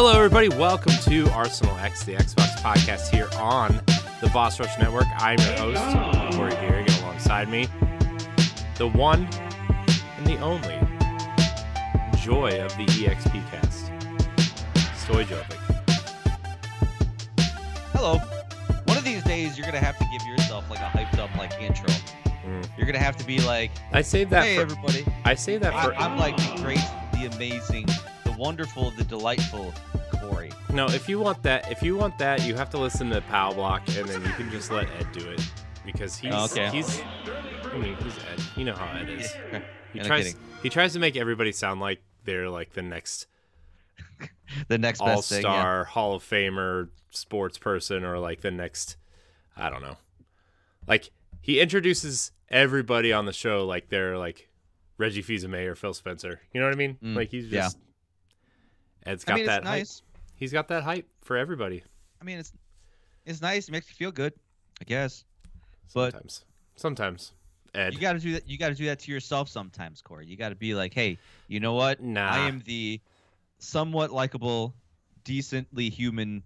Hello, everybody. Welcome to Arsenal X, the Xbox podcast here on the Boss Rush Network. I'm your host, Corey Geary, alongside me, the one and the only joy of the EXP cast, Stoy. Hello. One of these days, you're going to have to give yourself like a hyped up like intro. You're going to have to be like, I saved that hey, for everybody. I saved that for I'm like the great, the amazing, the wonderful, the delightful Corey. No, if you want that, you have to listen to Pow Block, and then you can just let Ed do it because he's he's Ed. You know how Ed is. He tries to make everybody sound like they're like the next best all-star Hall of Famer sports person, or like the next, I don't know. Like, he introduces everybody on the show like they're like Reggie Fils-Aimé or Phil Spencer. You know what I mean? Like, he's just Ed's got that hype. Nice. He's got that hype for everybody. I mean, it's nice. It makes you feel good, I guess. Sometimes, Ed. You got to do that. You got to do that to yourself sometimes, Corey. You got to be like, hey, you know what? Nah. I am the somewhat likable, decently human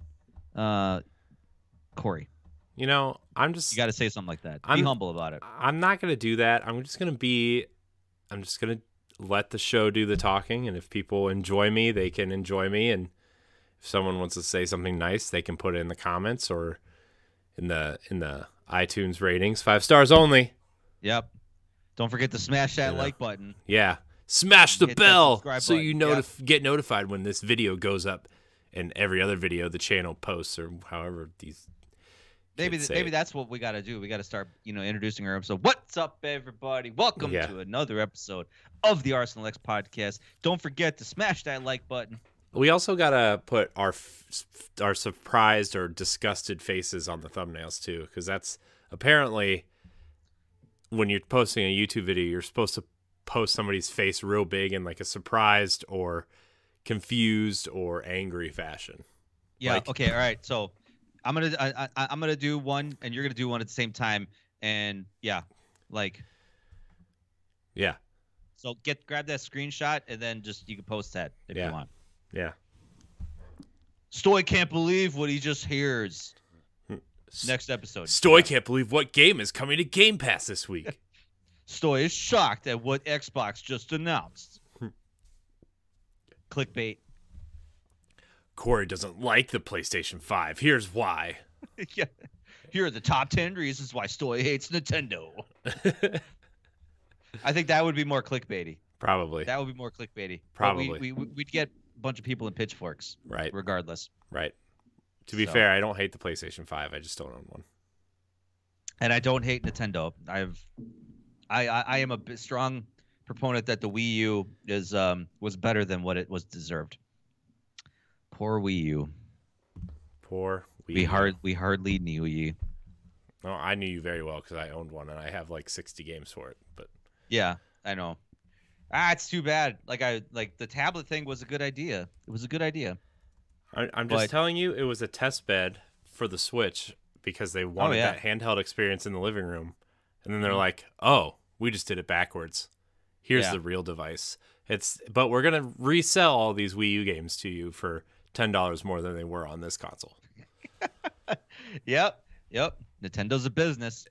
Corey. You know, you got to say something like that. Be humble about it. I'm not going to do that. I'm just going to let the show do the talking, and if people enjoy me, they can enjoy me, and if someone wants to say something nice, they can put it in the comments or in the iTunes ratings. 5 stars only. Yep. Don't forget to smash that like button. Yeah. Smash the bell so button. you get notified when this video goes up and every other video the channel posts, or however these. Maybe that's what we got to do. We got to start, introducing our episode. What's up, everybody? Welcome to another episode of the Arsenal X podcast. Don't forget to smash that like button. We also got to put our surprised or disgusted faces on the thumbnails too, because that's apparently when you're posting a YouTube video, you're supposed to post somebody's face real big in like a surprised or confused or angry fashion. Yeah. Okay. All right. So I'm gonna do one, and you're gonna do one at the same time, and yeah. So grab that screenshot, and then you can post that if you want. Yeah. Stoy can't believe what he just hears. Next episode. Stoy can't believe what game is coming to Game Pass this week. Stoy is shocked at what Xbox just announced. Clickbait. Corey doesn't like the PlayStation 5. Here's why. Yeah. Here are the top 10 reasons why Stoy hates Nintendo. I think that would be more clickbaity. Probably. That would be more clickbaity. Probably. We'd get a bunch of people in pitchforks. Right. Regardless. Right. To be fair, I don't hate the PlayStation 5. I just don't own one. And I don't hate Nintendo. I am a strong proponent that the Wii U was better than what it was deserved. Poor Wii U. Poor Wii U. We hardly knew you. No, I knew you very well because I owned one and I have like 60 games for it. But yeah, I know. It's too bad. The tablet thing was a good idea. It was a good idea. I'm just telling you, it was a test bed for the Switch because they wanted that handheld experience in the living room, and then they're like, "Oh, we just did it backwards. Here's the real device." But we're gonna resell all these Wii U games to you for $10 more than they were on this console. Yep. Nintendo's a business.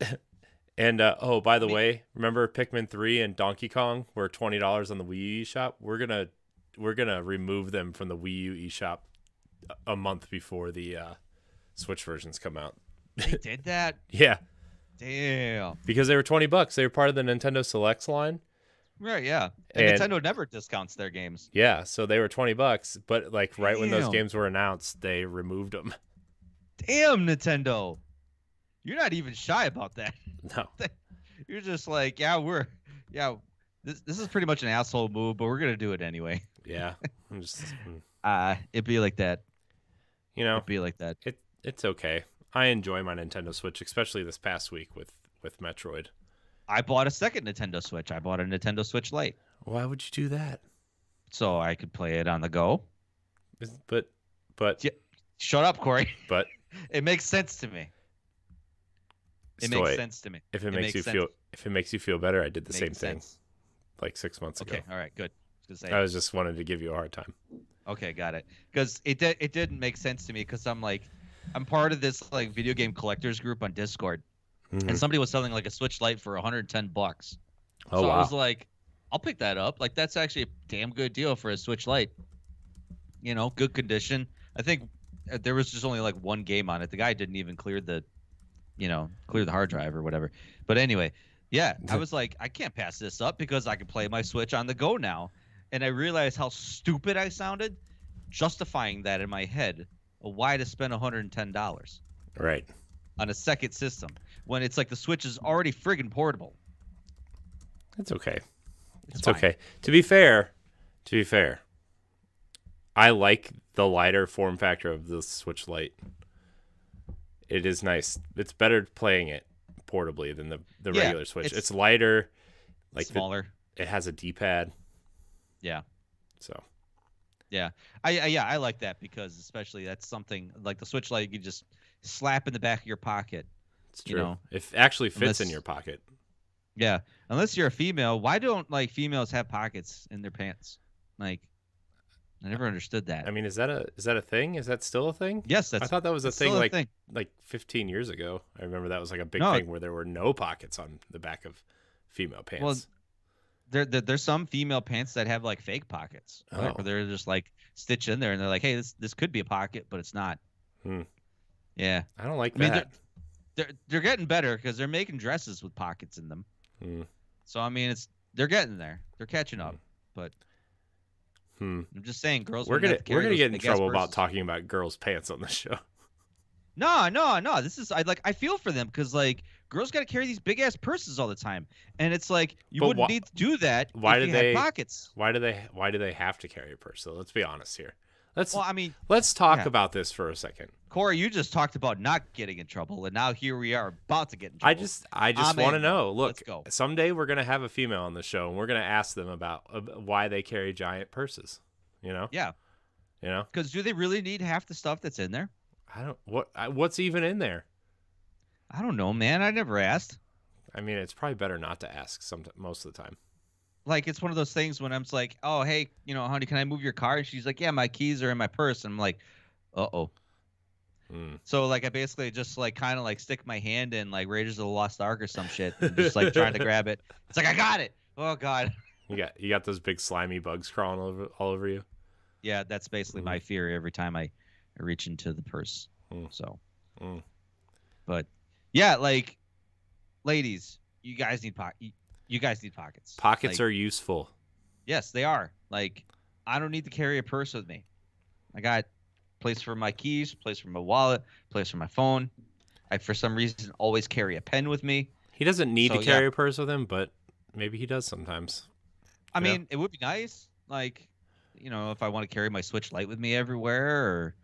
And by the way, remember Pikmin 3 and Donkey Kong were $20 on the Wii U eShop? We're gonna remove them from the Wii U eShop a month before the Switch versions come out. They did that? Yeah. Damn. Because they were $20. They were part of the Nintendo Selects line. Right, yeah. And Nintendo never discounts their games. Yeah, so they were $20, but right when those games were announced, they removed them. Damn, Nintendo. You're not even shy about that. No. You're just like, this is pretty much an asshole move, but we're going to do it anyway. Yeah. It'd be like that. It'd be like that. It's okay. I enjoy my Nintendo Switch, especially this past week with Metroid. I bought a second Nintendo Switch. I bought a Nintendo Switch Lite. Why would you do that? So I could play it on the go. But shut up, Corey. But it makes sense to me. Makes sense to me. If it makes you feel better, I did the same thing like 6 months ago. Okay, all right, good. I was just wanted to give you a hard time. Okay, got it. Because it didn't make sense to me because I'm part of this like video game collectors group on Discord, and somebody was selling like a Switch Lite for $110. Oh, so wow. I was like, I'll pick that up. Like that's actually a damn good deal for a Switch Lite. Good condition. I think there was just only like one game on it. The guy didn't even clear the hard drive or whatever. But anyway, yeah, I was like, I can't pass this up because I can play my Switch on the go now. And I realized how stupid I sounded justifying that in my head of why to spend $110 right on a second system when it's like the Switch is already friggin' portable. It's okay. It's fine. okay. To be fair, I like the lighter form factor of the Switch Lite. It is nice. It's better playing it portably than the regular Switch. It's lighter, like smaller. It has a D-pad. Yeah. So. Yeah. I like that because especially that's something like the Switch Lite you can just slap in the back of your pocket. It's true. It actually fits in your pocket. Yeah. Unless you're a female, why don't like females have pockets in their pants? Like, I never understood that. I mean, is that a thing? Is that still a thing? Yes, I thought that was a thing like 15 years ago. I remember that was like a big thing where there were no pockets on the back of female pants. Well, there's some female pants that have like fake pockets, where they're just like stitched in there, and they're like, hey, this could be a pocket, but it's not. Yeah, I don't like that. They're getting better because they're making dresses with pockets in them. So I mean, they're getting there. They're catching up, but. I'm just saying, girls. We're gonna get in trouble about talking about girls' pants on this show. No. This is I feel for them because like girls got to carry these big ass purses all the time, and it's like you wouldn't need to do that. Why if do you they had pockets? Why do they have to carry a purse? So let's be honest here. Let's talk about this for a second. Corey, you just talked about not getting in trouble, and now here we are about to get in trouble. I just want to know. Look, someday we're gonna have a female on the show, and we're gonna ask them about why they carry giant purses. Yeah. Because do they really need half the stuff that's in there? What's even in there? I don't know, man. I never asked. I mean, it's probably better not to ask most of the time. Like, it's one of those things when I'm just like, oh, hey, honey, can I move your car? And she's like, yeah, my keys are in my purse. And I'm like, uh-oh. So, like, I basically just, like, kind of, like, stick my hand in, like, Raiders of the Lost Ark or some shit. And just, like, trying to grab it. It's like, I got it. Oh, God. You got those big slimy bugs crawling all over you? Yeah, that's basically my fear every time I reach into the purse. So. But, yeah, like, ladies, you guys need pockets. Pockets are useful. Yes, they are. Like, I don't need to carry a purse with me. I got place for my keys, place for my wallet, place for my phone. I, for some reason, always carry a pen with me. He doesn't need to carry a purse with him, but maybe he does sometimes. I mean, it would be nice. Like, if I want to carry my Switch Lite with me everywhere, or,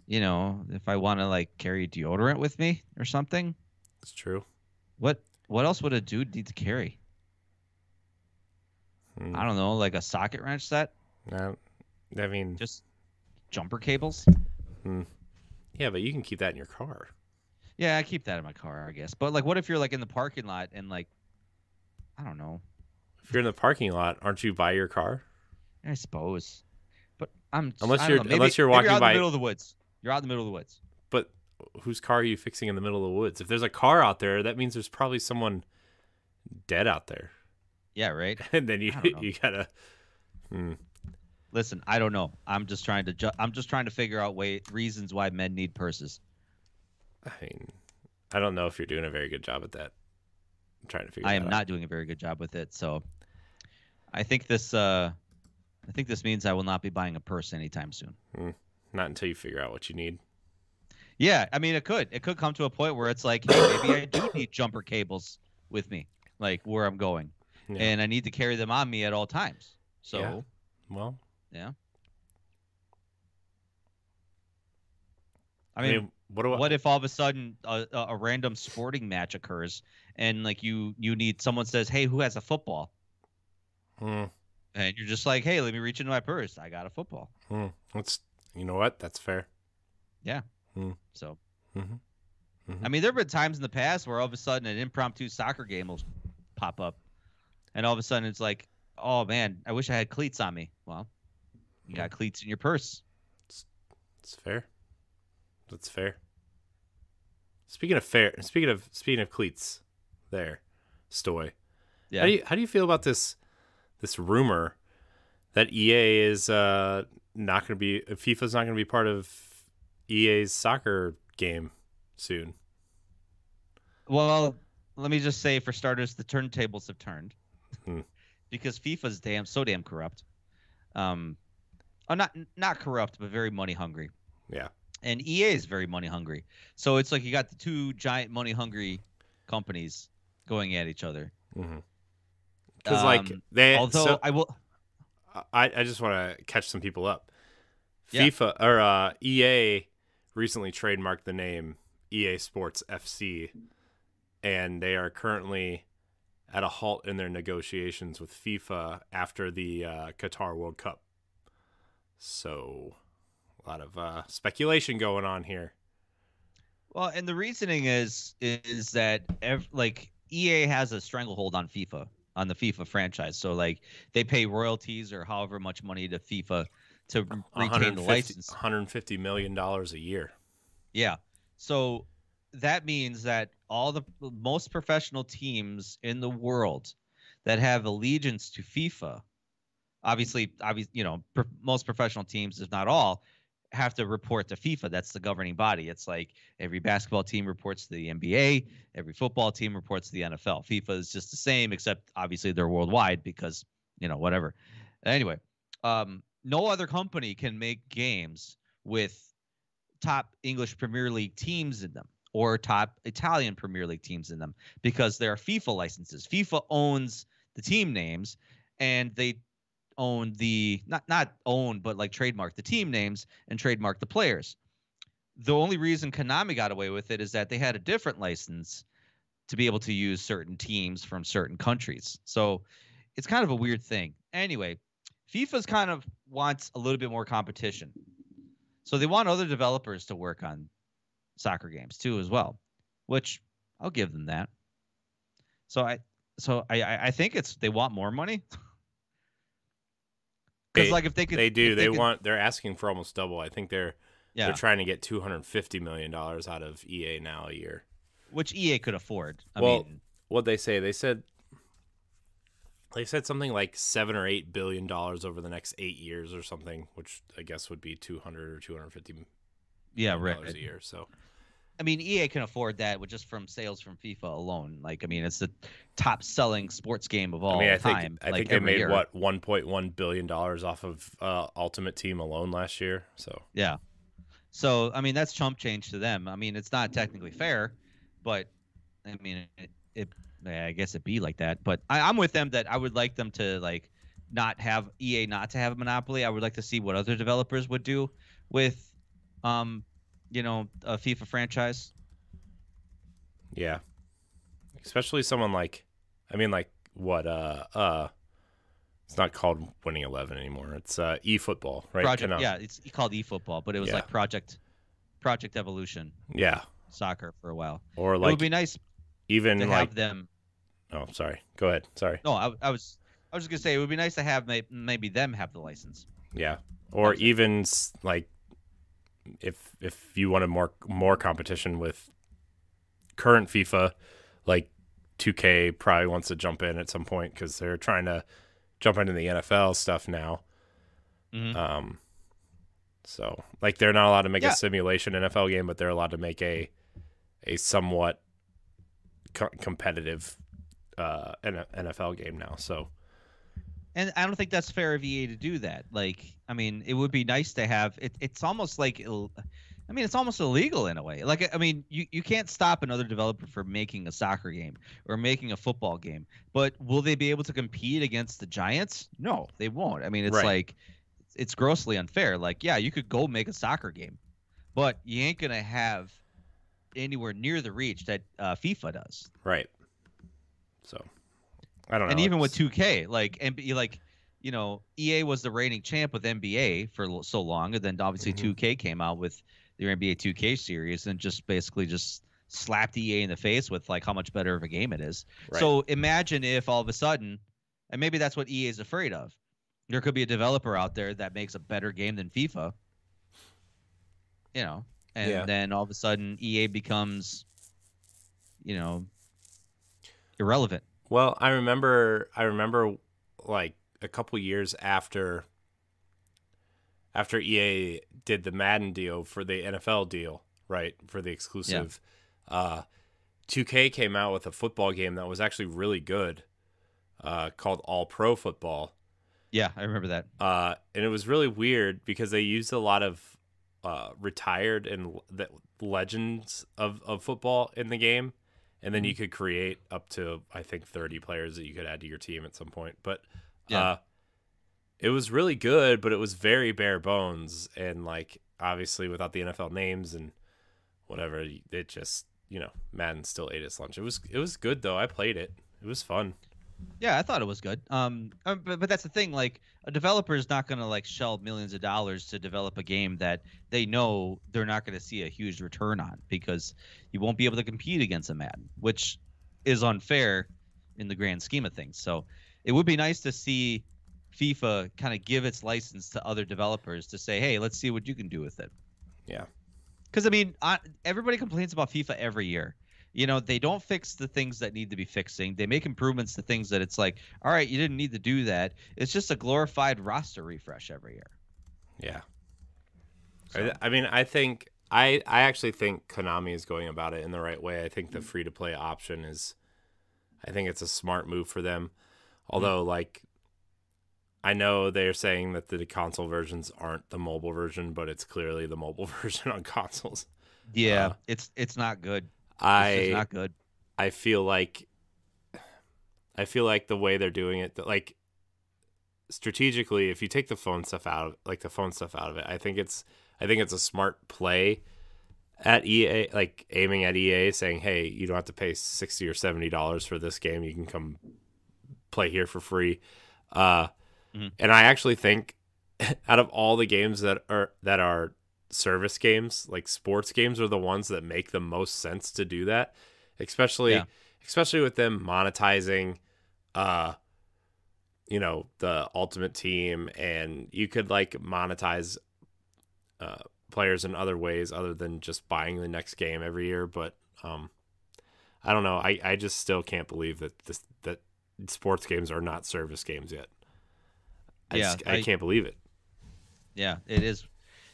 if I want to, like, carry deodorant with me or something. It's true. What else would a dude need to carry? I don't know, like a socket wrench set? I mean... Just jumper cables? Yeah, but you can keep that in your car. Yeah, I keep that in my car, I guess. But, like, what if you're, like, in the parking lot and, like, I don't know. If you're in the parking lot, aren't you by your car? I suppose. But unless you're walking you're out by... in the middle of the woods. You're out in the middle of the woods. But whose car are you fixing in the middle of the woods? If there's a car out there, that means there's probably someone dead out there. Yeah, right. And then you gotta. Listen, I don't know. I'm just trying to figure out reasons why men need purses. I mean, I don't know if you're doing a very good job at that. I'm trying to figure. I am not doing a very good job with it. So, I think this means I will not be buying a purse anytime soon. Not until you figure out what you need. Yeah, I mean, it could come to a point where it's like, hey, maybe I do need jumper cables with me, like where I'm going. Yeah. And I need to carry them on me at all times. So, yeah. Well, yeah. I mean, what if all of a sudden a random sporting match occurs and like you need someone says, "Hey, who has a football?" And you're just like, "Hey, let me reach into my purse. I got a football." You know what? That's fair. Yeah. So, I mean, there have been times in the past where all of a sudden an impromptu soccer game will pop up. And all of a sudden it's like, oh, man, I wish I had cleats on me. Well, You got cleats in your purse. It's fair. That's fair. Speaking of cleats, there, Stoy. Yeah. How do you feel about this rumor that EA is not going to be FIFA's not going to be part of EA's soccer game soon? Well, let me just say, for starters, the turntables have turned because FIFA's so damn corrupt. Not corrupt, but very money hungry. Yeah. And EA is very money hungry. So it's like you got the two giant money hungry companies going at each other. Because I just want to catch some people up. FIFA or EA recently trademarked the name EA Sports FC, and they are currently at a halt in their negotiations with FIFA after the Qatar World Cup. So a lot of speculation going on here. Well, and the reasoning is that EA has a stranglehold on FIFA, on the FIFA franchise. So like they pay royalties or however much money to FIFA to retain the license. $150 million a year. Yeah. So that means that all the most professional teams in the world that have allegiance to FIFA, obviously, most professional teams, if not all, have to report to FIFA. That's the governing body. It's like every basketball team reports to the NBA, every football team reports to the NFL. FIFA is just the same, except obviously they're worldwide because, whatever. Anyway, no other company can make games with top English Premier League teams in them or top Italian Premier League teams in them because there are FIFA licenses. FIFA owns the team names, and they own the not own but like trademark the team names and trademark the players. The only reason Konami got away with it is that they had a different license to be able to use certain teams from certain countries. So it's kind of a weird thing. Anyway, FIFA's kind of wants a little bit more competition. So they want other developers to work on soccer games too as well, which I'll give them that. So I think they want more money. Because if they could, they're asking for almost double. I think they're trying to get $250 million out of EA now a year, which EA could afford. What'd they say? They said something like $7 or $8 billion over the next 8 years or something, which I guess would be 200 or 250 million a year. So EA can afford that with just from sales from FIFA alone. It's the top selling sports game of all time. I think they made $1.1 billion off of Ultimate Team alone last year. So yeah. So that's chump change to them. It's not technically fair, but I guess it'd be like that. But I'm with them that I would like them to not have EA not to have a monopoly. I would like to see what other developers would do with a FIFA franchise. Yeah. Especially someone it's not called Winning 11 anymore. It's eFootball, right? It's called eFootball, but it was like Project Evolution. Yeah. Soccer for a while. Or it would be nice even to have them. Oh, sorry. Go ahead. Sorry. No, I was just gonna say it would be nice to have maybe them have the license. Yeah. Or even if you wanted more competition with current FIFA, like 2K probably wants to jump in at some point because they're trying to jump into the NFL stuff now. Mm-hmm. So they're not allowed to make a simulation NFL game, but they're allowed to make a somewhat competitive NFL game now. So. And I don't think that's fair of EA to do that. It would be nice to have it. It's almost it's almost illegal in a way. You can't stop another developer from making a soccer game or making a football game. But will they be able to compete against the giants? No, they won't. It's it's grossly unfair. You could go make a soccer game, but you ain't going to have anywhere near the reach that FIFA does. Right. So. I don't know. And even with 2K, EA was the reigning champ with NBA for so long, and then obviously 2K came out with their NBA 2K series and just basically slapped EA in the face with how much better of a game it is. Right. So imagine if all of a sudden, and maybe that's what EA is afraid of, There could be a developer out there that makes a better game than FIFA, and then all of a sudden EA becomes, irrelevant. Well, I remember like a couple years after EA did the Madden deal for the NFL deal, right, for the exclusive. 2K came out with a football game that was actually really good, called All Pro Football. Yeah, I remember that. And it was really weird because they used a lot of retired and legends of football in the game, and then you could create up to, I think, 30 players that you could add to your team at some point. But it was really good, but it was very bare bones, and like obviously without the NFL names and whatever, it just, Madden still ate its lunch. It was good though. I played it. It was fun. Yeah, I thought it was good. But that's the thing. Like, a developer is not going to like shell millions of dollars to develop a game that they know they're not going to see a huge return on, because you won't be able to compete against a Madden, which is unfair in the grand scheme of things. So it would be nice to see FIFA kind of give its license to other developers to say, hey, let's see what you can do with it. Yeah. Because, everybody complains about FIFA every year. They don't fix the things that need to be fixing. They make improvements to things that it's like, all right, you didn't need to do that. It's just a glorified roster refresh every year. Yeah. So. I actually think Konami is going about it in the right way. I think the free-to-play option I think it's a smart move for them. Although, like, I know they're saying that the console versions aren't the mobile version, but it's clearly the mobile version on consoles. Yeah, it's not good. It's not good. I feel like the way they're doing it, that like strategically, if you take the phone stuff out of it, I think it's a smart play at EA, like aiming at EA, saying, hey, you don't have to pay $60 or $70 for this game. You can come play here for free. And I actually think out of all the games that are service games, like sports games are the ones that make the most sense to do that, especially with them monetizing the Ultimate Team, and you could like monetize players in other ways other than just buying the next game every year. But I don't know, I just still can't believe that sports games are not service games yet. I can't believe it. Yeah, it is.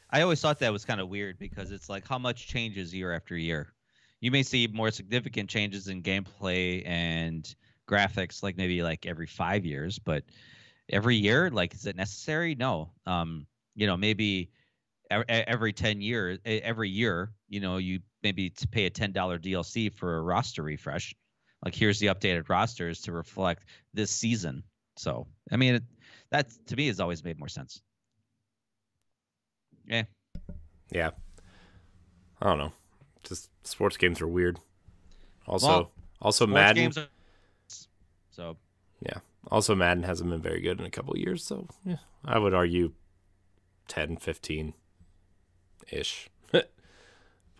I always thought that was kind of weird, because it's like, how much changes year after year? You may see more significant changes in gameplay and graphics, like maybe like every 5 years, but every year, like, is it necessary? No. Maybe every 10 years, every year, you maybe to pay a $10 DLC for a roster refresh. Like, here's the updated rosters to reflect this season. So, that to me has always made more sense. Yeah. I don't know. Just sports games are weird. Also Madden. Games are... So yeah. Also, Madden hasn't been very good in a couple of years. So yeah, I would argue 10, 15 ish. But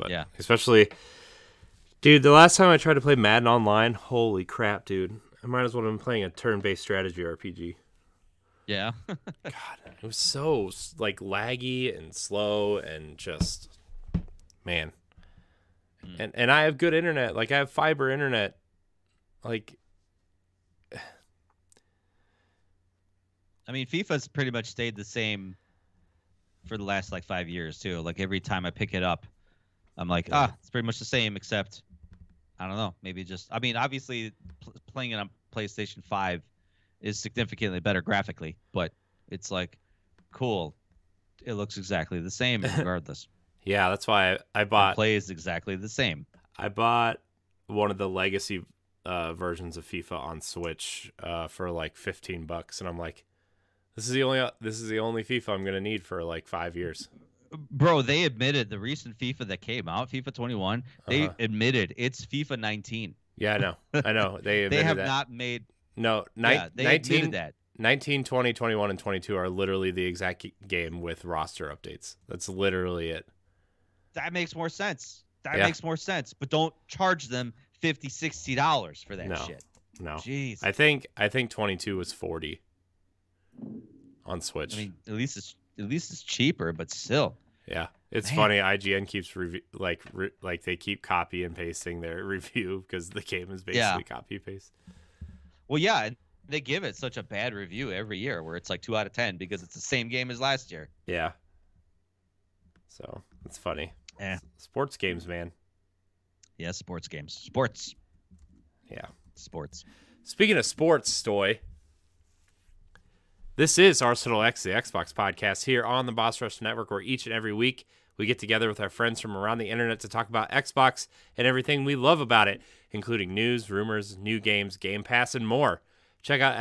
yeah, especially, dude, the last time I tried to play Madden online, holy crap, dude! I might as well have been playing a turn-based strategy RPG. Yeah. God, it was so like laggy and slow and just, man. And I have good internet. Like, I have fiber internet. Like, FIFA's pretty much stayed the same for the last like 5 years too. Like, every time I pick it up, I'm like, it's pretty much the same, except I don't know, maybe just, obviously playing it on PlayStation 5 is significantly better graphically, but it's like, cool, it looks exactly the same regardless. Yeah, that's why I bought. Plays exactly the same. I bought one of the legacy versions of FIFA on Switch for like $15, and I'm like, this is the only FIFA I'm gonna need for like 5 years. Bro, they admitted the recent FIFA that came out, FIFA 21. They admitted it's FIFA 19. Yeah, I know. They have that. Not made. No, they 19, admitted that. 19, 20, 21, and 22 are literally the exact game with roster updates. That's literally it. That makes more sense. Makes more sense. But don't charge them $50, $60 for that shit. No. Jeez. I think 22 was $40. on Switch. I mean, at least it's cheaper, but still. Yeah, it's funny. IGN keeps they keep copy and pasting their review because the game is basically copy paste. Well, yeah, and they give it such a bad review every year, where it's like 2 out of 10 because it's the same game as last year. Yeah. So it's funny. Yeah. Sports games, man. Yeah, sports games. Sports. Yeah. Sports. Speaking of sports, Stoy, this is Arsenal X, the Xbox podcast here on the Boss Rush Network, where each and every week we get together with our friends from around the internet to talk about Xbox and everything we love about it, including news, rumors, new games, Game Pass, and more. Check out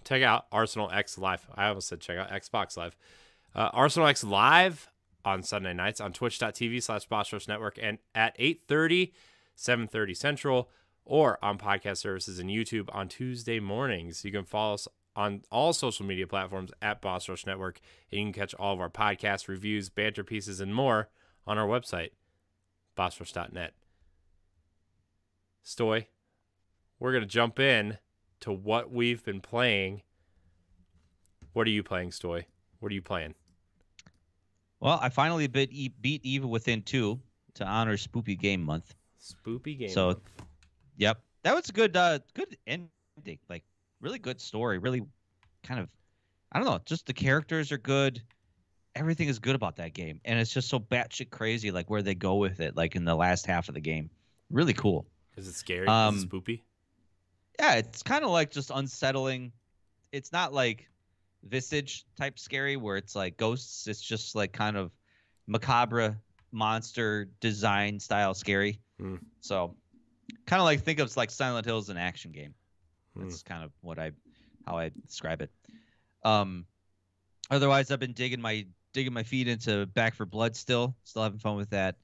check out Arsenal X Live. I almost said check out Xbox Live. Arsenal X Live on Sunday nights on twitch.tv/Boss Network and at 8:30, 7:30 Central, or on podcast services and YouTube on Tuesday mornings. You can follow us on all social media platforms at Boss Rush Network, and you can catch all of our podcasts, reviews, banter pieces, and more on our website, bossrush.net. Stoy, we're going to jump in to what we've been playing. What are you playing, Stoy? What are you playing? Well, I finally beat Eve Within 2 to honor Spoopy Game Month. Spoopy Game Month. Yep. That was a good ending. Like, really good story. Really kind of, I don't know, just the characters are good. Everything is good about that game. And it's just so batshit crazy, like, where they go with it, like, in the last half of the game. Really cool. Is it scary? Is it spoopy? Yeah, it's kind of like just unsettling. It's not like Visage type scary where it's like ghosts. It's just like kind of macabre monster design style scary. So kind of like think of like Silent Hill as an action game. That's kind of how I describe it. Otherwise, I've been digging my feet into Back 4 Blood still having fun with that.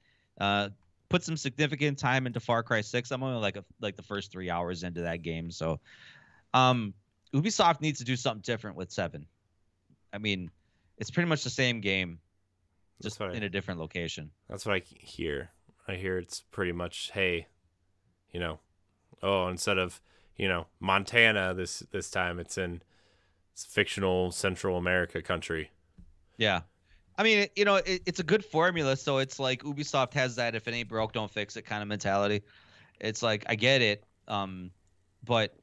Put some significant time into Far Cry 6. I'm only like the first 3 hours into that game. So Ubisoft needs to do something different with 7. I mean, it's pretty much the same game, just in a different location. That's what I hear. I hear it's pretty much, hey, instead of, Montana this time, it's fictional Central America country. Yeah. I mean, it's a good formula. So it's like Ubisoft has that if it ain't broke, don't fix it kind of mentality. It's like, I get it. But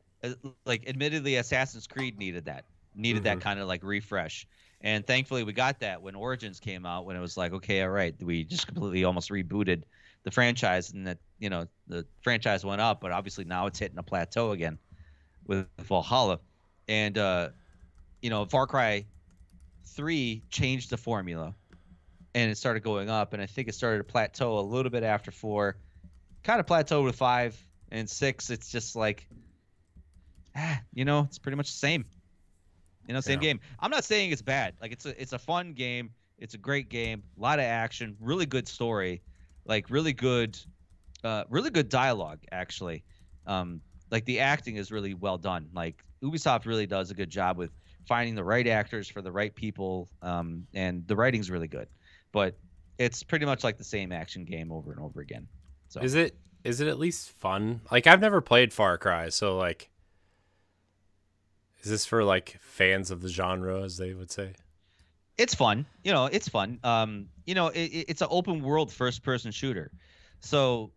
like, admittedly, Assassin's Creed needed that kind of like refresh. And thankfully we got that when Origins came out, when it was like, okay, all right, we just completely almost rebooted the franchise, and that, the franchise went up, but obviously now it's hitting a plateau again with Valhalla. And, Far Cry 3 changed the formula and it started going up, and I think it started to plateau a little bit after 4, kind of plateaued with 5 and 6. It's just like, it's pretty much the same, same game. I'm not saying it's bad. Like, it's a fun game. It's a great game. A lot of action, really good story, like really good dialogue, actually. Like, the acting is really well done. Like, Ubisoft really does a good job with finding the right actors for the right people, and the writing's really good. But it's pretty much like the same action game over and over again. So is it at least fun? Like, I've never played Far Cry, so like, is this for like fans of the genre, as they would say? It's fun. It's fun. It's an open world first person shooter. So,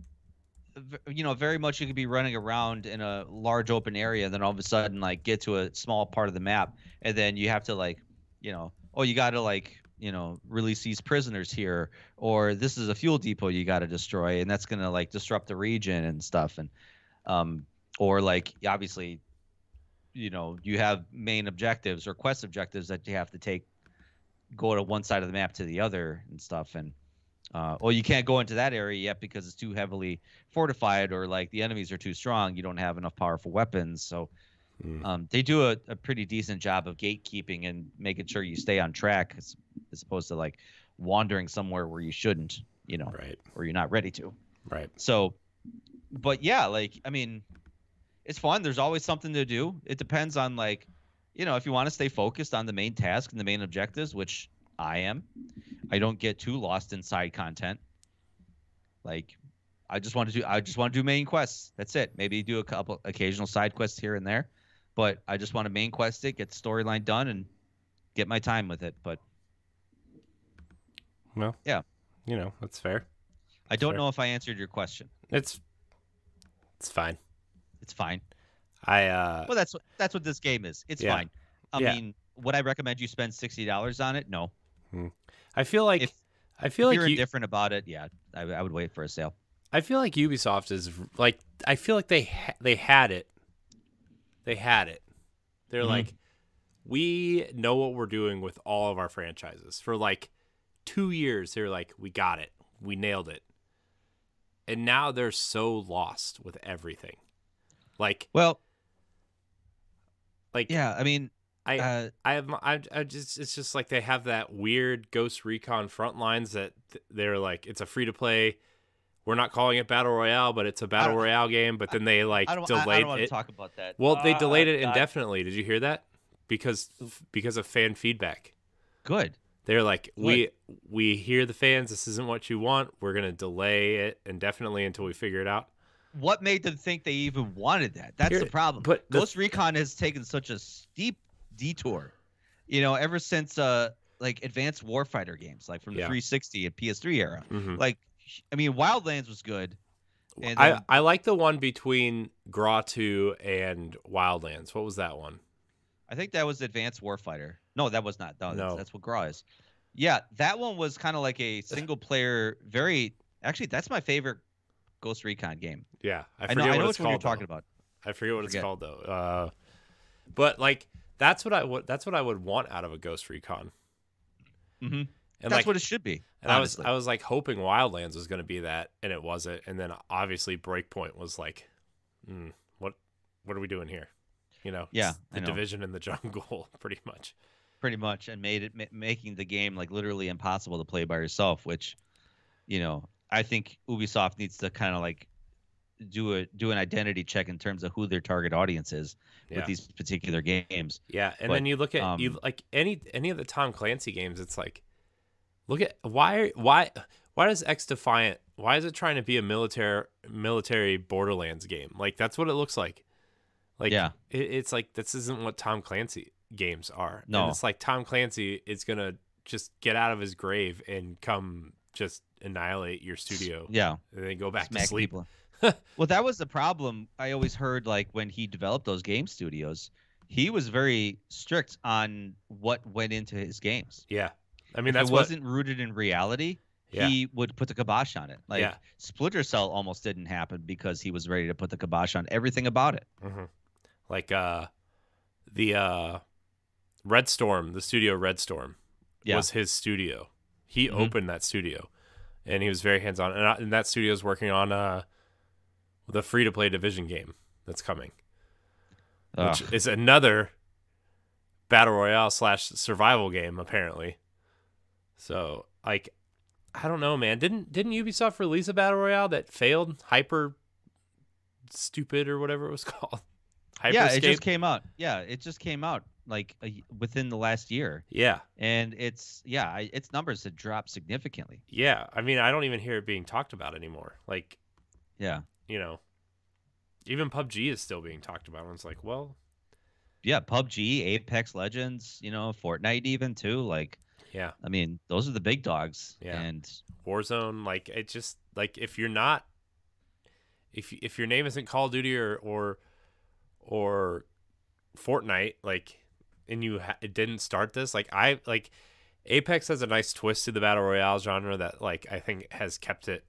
very much you could be running around in a large open area, and then all of a sudden, like, get to a small part of the map, and then you have to, like, you got to, like, release these prisoners here, or this is a fuel depot you got to destroy, and that's gonna, like, disrupt the region and stuff, and or, like, obviously, you have main objectives or quest objectives that you have to go to one side of the map to the other and stuff, and you can't go into that area yet because it's too heavily fortified, or like the enemies are too strong. You don't have enough powerful weapons. So they do a pretty decent job of gatekeeping and making sure you stay on track, as opposed to like wandering somewhere where you shouldn't, right, or you're not ready to. Right. So, but yeah, like, I mean, it's fun. There's always something to do. It depends on, like, if you want to stay focused on the main task and the main objectives, which I am. I don't get too lost in side content. Like, I just want to do main quests. That's it. Maybe do a couple occasional side quests here and there, But I just want to main quest it, get the storyline done, and get my time with it. But well, yeah, that's fair. I don't know if I answered your question. It's fine. It's fine. Well, that's what this game is. It's fine. I mean, would I recommend you spend $60 on it? No. I feel like if you're indifferent about it, yeah, I would wait for a sale. I feel like Ubisoft is like, I feel like they had it. They had it. They're like, we know what we're doing with all of our franchises. For like 2 years, they're like, we got it. We nailed it. And now they're so lost with everything. Like, well, like, yeah, I mean, I just, it's just like they have that weird Ghost Recon Frontlines that they're like, it's a free to play. We're not calling it Battle Royale, but it's a Battle Royale game. But then they like delayed it. I don't want to talk about that. Well, they delayed it indefinitely. Did you hear that? Because of fan feedback. Good. They're like, we hear the fans. This isn't what you want. We're gonna delay it indefinitely until we figure it out. What made them think they even wanted that? That's the problem. But Ghost Recon has taken such a steep detour, ever since like Advanced Warfighter games, like from the 360 and PS3 era. Like, I mean, Wildlands was good. And then, I like the one between Graw 2 and Wildlands. What was that one? I think that was Advanced Warfighter. No, that was not. No. That's what Graw is. Yeah, that one was kind of like a single player. Actually, that's my favorite Ghost Recon game. Yeah, I know which one you're talking about. I forget what it's called though. But like that's what I would want out of a Ghost Recon. And that's what it should be. And honestly. I was like hoping Wildlands was going to be that, and it wasn't. And then obviously Breakpoint was like, what are we doing here? The Division in the jungle, pretty much. Pretty much, and making the game like literally impossible to play by yourself. Which, I think Ubisoft needs to kind of like do an identity check in terms of who their target audience is with these particular games. Yeah, and then you look at like any of the Tom Clancy games. It's like, look at why does X Defiant? Why is it trying to be a military Borderlands game? Like that's what it looks like. Like it's like this isn't what Tom Clancy games are. No, and it's like Tom Clancy is gonna just get out of his grave and come just annihilate your studio. Yeah, and then go back to sleep. Well, that was the problem. I always heard like when he developed those game studios, he was very strict on what went into his games. Yeah, I mean if it wasn't rooted in reality. He would put the kibosh on it. Like Splinter Cell almost didn't happen because he was ready to put the kibosh on everything about it. Like the Red Storm, the studio Red Storm was his studio. He opened that studio, and he was very hands-on. And that studio is working on the free-to-play Division game that's coming, which is another Battle Royale / survival game, apparently. So, like, I don't know, man. Didn't Ubisoft release a Battle Royale that failed? Hyper Stupid or whatever it was called? It just came out. Yeah, it just came out like within the last year. Yeah. And its numbers had dropped significantly. Yeah. I mean, I don't even hear it being talked about anymore. Like, yeah. Even PUBG is still being talked about. And it's like, well. Yeah, PUBG, Apex Legends, Fortnite even too. Like, yeah. I mean, those are the big dogs. Yeah. And Warzone, like, it just, like, if you're not, if your name isn't Call of Duty or Fortnite, like, and it didn't start this, like, Apex has a nice twist to the Battle Royale genre that, like, I think has kept it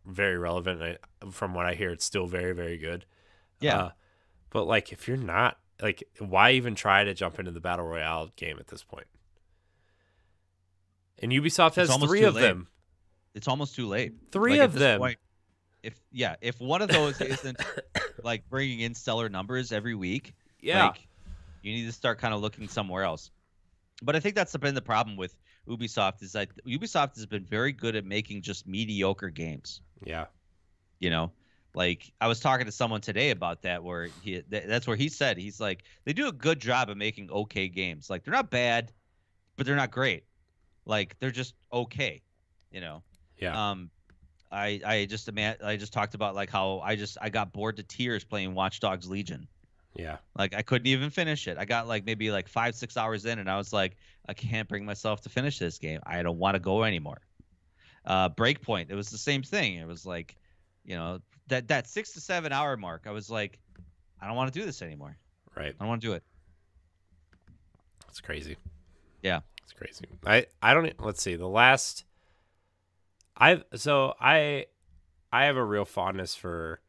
very relevant. And from what I hear, it's still very, very good. Yeah. But, like, if you're not, like, why even try to jump into the Battle Royale game at this point? And Ubisoft has 3 of them. It's almost too late. 3 of them. Point, if one of those isn't like bringing in stellar numbers every week, like, you need to start kind of looking somewhere else. But I think that's been the problem with Ubisoft is that Ubisoft has been very good at making just mediocre games. Yeah. Like I was talking to someone today about that where that's where he said he's like they do a good job of making okay games. Like they're not bad, but they're not great. Like they're just okay, Yeah. I just talked about like how I got bored to tears playing Watch Dogs Legion. Yeah. Like, I couldn't even finish it. I got like maybe like 5-6 hours in, and I was like, I can't bring myself to finish this game. I don't want to go anymore. Breakpoint, it was the same thing. It was like, that 6 to 7 hour mark. I was like, I don't want to do this anymore. Right. I don't want to do it. It's crazy. Yeah. It's crazy. I don't. Let's see. The last. I have a real fondness for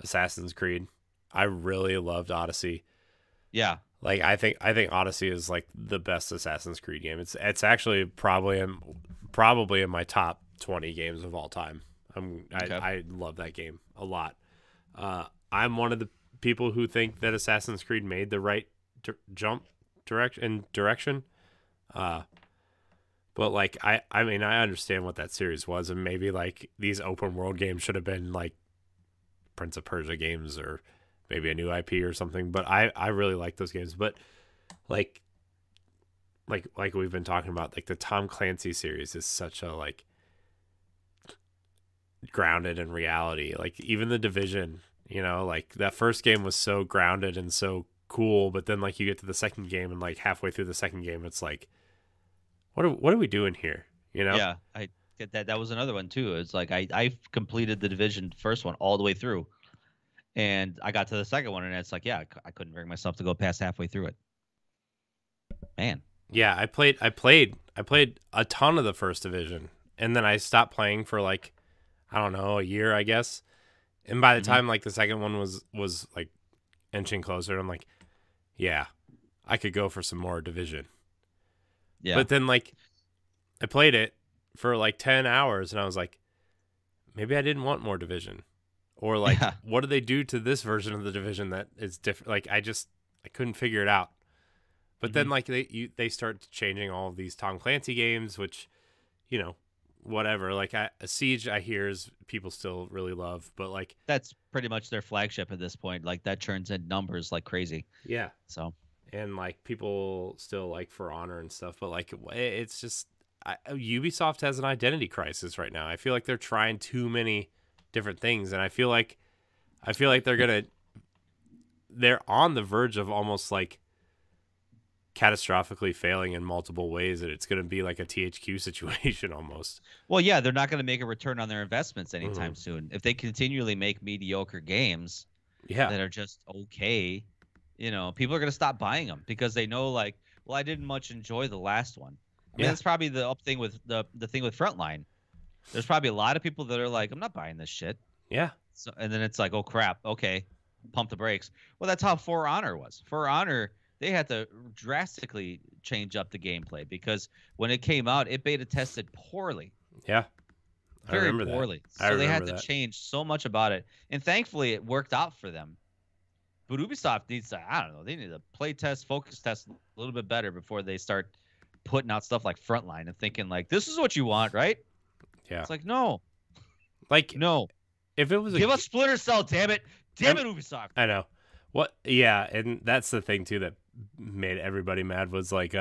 Assassin's Creed. I really loved Odyssey. Yeah. Like I think Odyssey is like the best Assassin's Creed game. It's actually probably in my top 20 games of all time. I love that game a lot. I'm one of the people who think that Assassin's Creed made the right direction. But like I mean I understand what that series was, and maybe like these open world games should have been like Prince of Persia games or maybe a new IP or something. But I really like those games. But like we've been talking about, like the Tom Clancy series is such a like grounded in reality. Like even The Division, like that first game was so grounded and so cool, but then like you get to the second game and like halfway through the second game it's like what are we doing here? Yeah, I get that. That was another one too. It's like I completed The Division first one all the way through, and I got to the second one, and it's like, yeah, I couldn't bring myself to go past halfway through it. Man. Yeah, I played a ton of the first Division, and then I stopped playing for like, I don't know, a year, I guess. And by the time like the second one was like inching closer, I'm like, yeah, I could go for some more Division. Yeah. But then like I played it for like 10 hours and I was like, maybe I didn't want more Division. Or like, what do they do to this version of the Division that is different? Like I couldn't figure it out. But then like they start changing all of these Tom Clancy games, which, whatever. Like a Siege, I hear is people still really love, but like that's pretty much their flagship at this point. Like that churns in numbers like crazy. Yeah. So. And like people still like For Honor and stuff, but like it's just Ubisoft has an identity crisis right now. I feel like they're trying too many different things, and I feel like they're on the verge of almost like catastrophically failing in multiple ways, that it's going to be like a THQ situation almost. Well, yeah, they're not going to make a return on their investments anytime soon. If they continually make mediocre games that are just okay, people are going to stop buying them because they know like, well, I didn't much enjoy the last one. I mean, that's probably the thing with the thing with Frontline. There's probably a lot of people that are like, I'm not buying this shit. Yeah. So, and then it's like, oh crap, okay, pump the brakes. Well, that's how For Honor was. For Honor, they had to drastically change up the gameplay because when it came out, it beta tested poorly. Yeah. Very poorly. So they had to change so much about it. And thankfully it worked out for them. But Ubisoft needs to, I don't know, they need to play test, focus test a little bit better before they start putting out stuff like Frontline and thinking like, this is what you want, right? Yeah. It's like, no. Like, no. If it was Give us Splinter Cell, damn it. Damn it, Ubisoft. I know. What? Yeah, and that's the thing too that made everybody mad was like,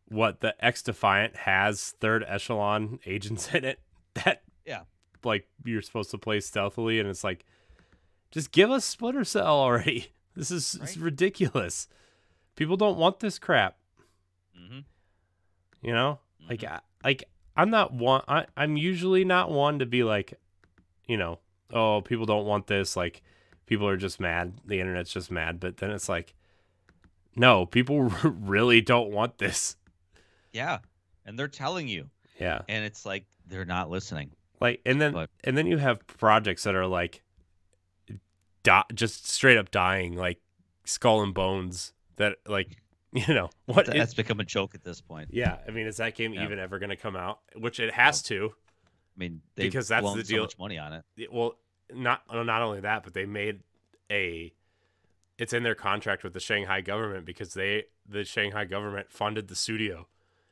what the X-Defiant has third echelon agents in it that, like you're supposed to play stealthily, and it's like, just give us Splinter Cell already. This is it's ridiculous. People don't want this crap. Like I'm not one. I'm usually not one to be like, oh, people don't want this. Like, people are just mad. The internet's just mad. But then it's like, no, people really don't want this. Yeah, and they're telling you. Yeah, and it's like they're not listening. Like, and then you have projects that are like, just straight up dying, like Skull and Bones. That like, what? That's become a joke at this point. Yeah, I mean, is that game even ever going to come out? Which it has to. I mean, because that's the deal. So much money on it. Well, not only that, but they made it's in their contract with the Shanghai government because the Shanghai government funded the studio,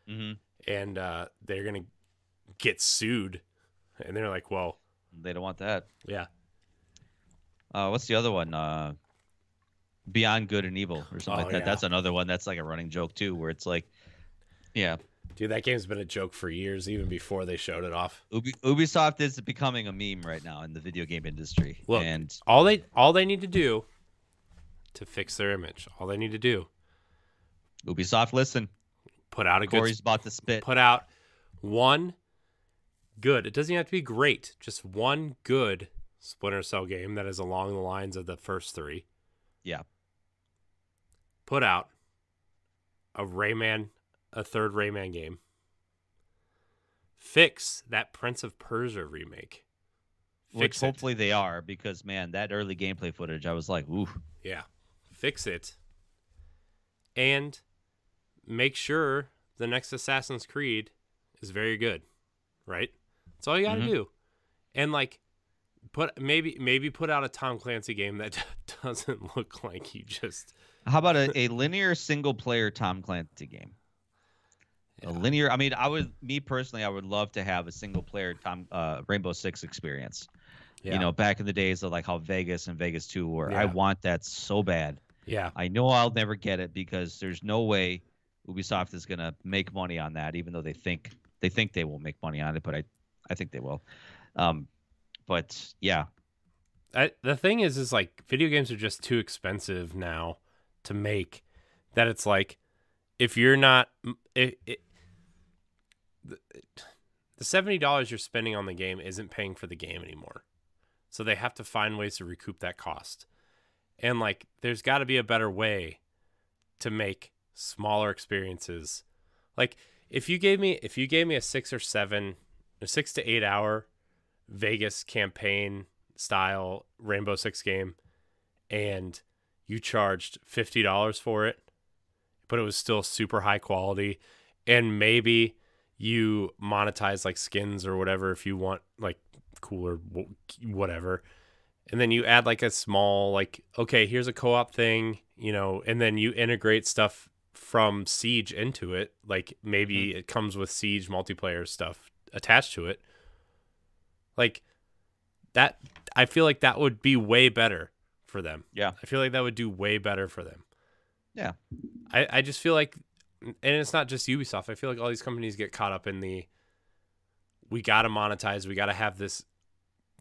and they're gonna get sued, and they're like, well, they don't want that. Yeah. What's the other one? Beyond Good and Evil or something like that. Yeah. That's another one that's like a running joke too, where it's like, yeah. Dude, that game's been a joke for years, even before they showed it off. Ubisoft is becoming a meme right now in the video game industry. Look, and all they need to do to fix their image. All they need to do. Ubisoft, listen. Put out a Corey's about to spit. Put out one good. It doesn't have to be great. Just one good Splinter Cell game that is along the lines of the first 3. Yeah. Put out a third Rayman game. Fix that Prince of Persia remake. Which hopefully they are, because, man, that early gameplay footage, I was like, ooh. Yeah. Fix it. And make sure the next Assassin's Creed is very good. Right? That's all you got to do. And, like, maybe put out a Tom Clancy game that doesn't look like you just... How about a linear single-player Tom Clancy game? Yeah. A linear... I mean, I would love to have a single-player Rainbow Six experience. Yeah. You know, back in the days of, like, how Vegas and Vegas 2 were. Yeah. I want that so bad. Yeah. I know I'll never get it, because there's no way Ubisoft is going to make money on that, even though they think they will make money on it, but I think they will. But, yeah. The thing is like, video games are just too expensive now to make, that it's like, if you're not the $70 you're spending on the game isn't paying for the game anymore, so they have to find ways to recoup that cost. And, like, there's got to be a better way to make smaller experiences. Like, if you gave me a 6 to 8 hour Vegas campaign style Rainbow Six game, and you charged $50 for it, but it was still super high quality, and maybe you monetize, like, skins or whatever if you want, like, cooler whatever, and then you add, like, a small, like, okay, here's a co-op thing, you know, and then you integrate stuff from Siege into it, like, maybe it comes with Siege multiplayer stuff attached to it, like that. I feel like that would be way better for them. Yeah. I feel like that would do way better for them. Yeah. I just feel like, and it's not just Ubisoft, I feel like all these companies get caught up in we got to monetize, we got to have this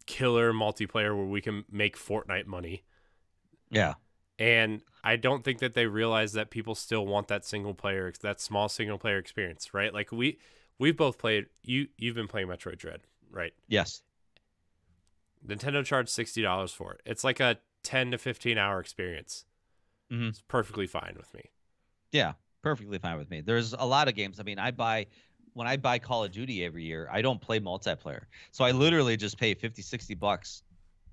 killer multiplayer where we can make Fortnite money. Yeah. And I don't think that they realize that people still want that that small single player experience, right? Like, we've both played, you've been playing Metroid Dread, right? Yes. Nintendo charged $60 for it. It's like a 10 to 15 hour experience. Mm-hmm. It's perfectly fine with me. Yeah, perfectly fine with me. There's a lot of games. I mean, when I buy Call of Duty every year, I don't play multiplayer. So I literally just pay $50-$60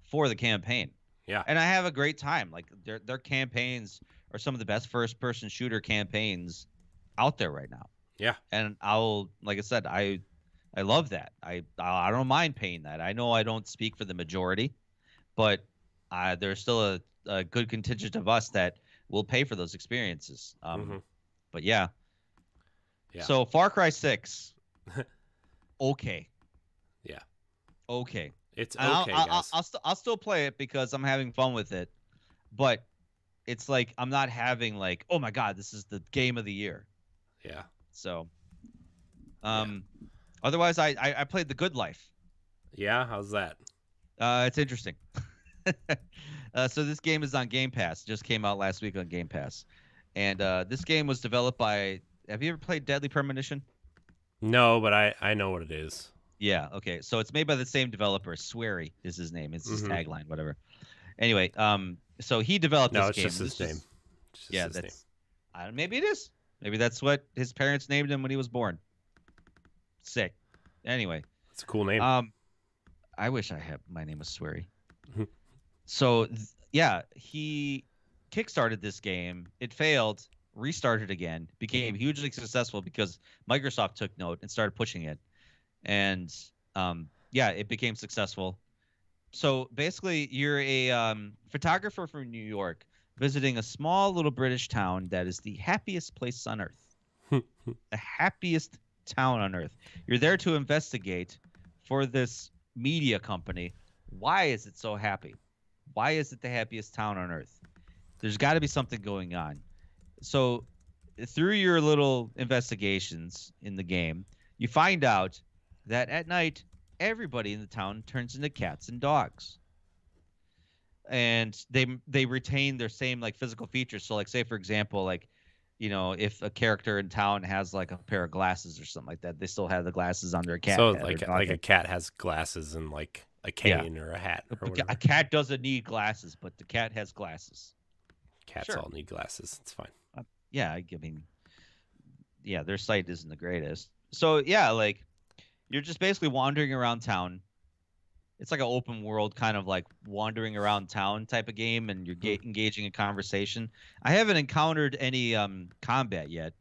for the campaign. Yeah. And I have a great time. Like, their campaigns are some of the best first person shooter campaigns out there right now. Yeah. And like I said, I love that. I don't mind paying that. I know I don't speak for the majority, but there's still a good contingent of us that will pay for those experiences. But yeah. So Far Cry 6. Okay. Yeah. Okay. It's okay, guys. I'll still play it because I'm having fun with it, but it's like I'm not having, like, oh my god, this is the game of the year. Yeah. So, otherwise, I played The Good Life. Yeah, how's that? It's interesting. So this game is on Game Pass. It just came out last week on Game Pass, and this game was developed by. Have you ever played Deadly Premonition? No, but I know what it is. Yeah. Okay. So it's made by the same developer. Swery is his name. It's his tagline, whatever. Anyway, so he developed this game. No, it's just his name. Yeah, that's. Maybe it is. Maybe that's what his parents named him when he was born. Sick. Anyway. It's a cool name. I wish my name was Swery. So, he kickstarted this game. It failed, restarted again, became hugely successful because Microsoft took note and started pushing it. And, it became successful. So, basically, you're a photographer from New York visiting a small little British town that is the happiest place on earth. The happiest town on earth. You're there to investigate for this media company. Why is it so happy? Why is it the happiest town on earth? There's got to be something going on. So through your little investigations in the game, you find out that at night, everybody in the town turns into cats and dogs. and they retain their same like physical features. So like say for example, like, you know, if a character in town has like a pair of glasses or something like that, they still have the glasses on their cat. So like a cat has glasses and like a cane or a hat or whatever. A cat doesn't need glasses, but the cat has glasses. Cats all need glasses. It's fine. Yeah, I mean, yeah, their sight isn't the greatest. So yeah, like you're just basically wandering around town. It's like an open world kind of like wandering around town type of game, and you're engaging in conversation. I haven't encountered any combat yet,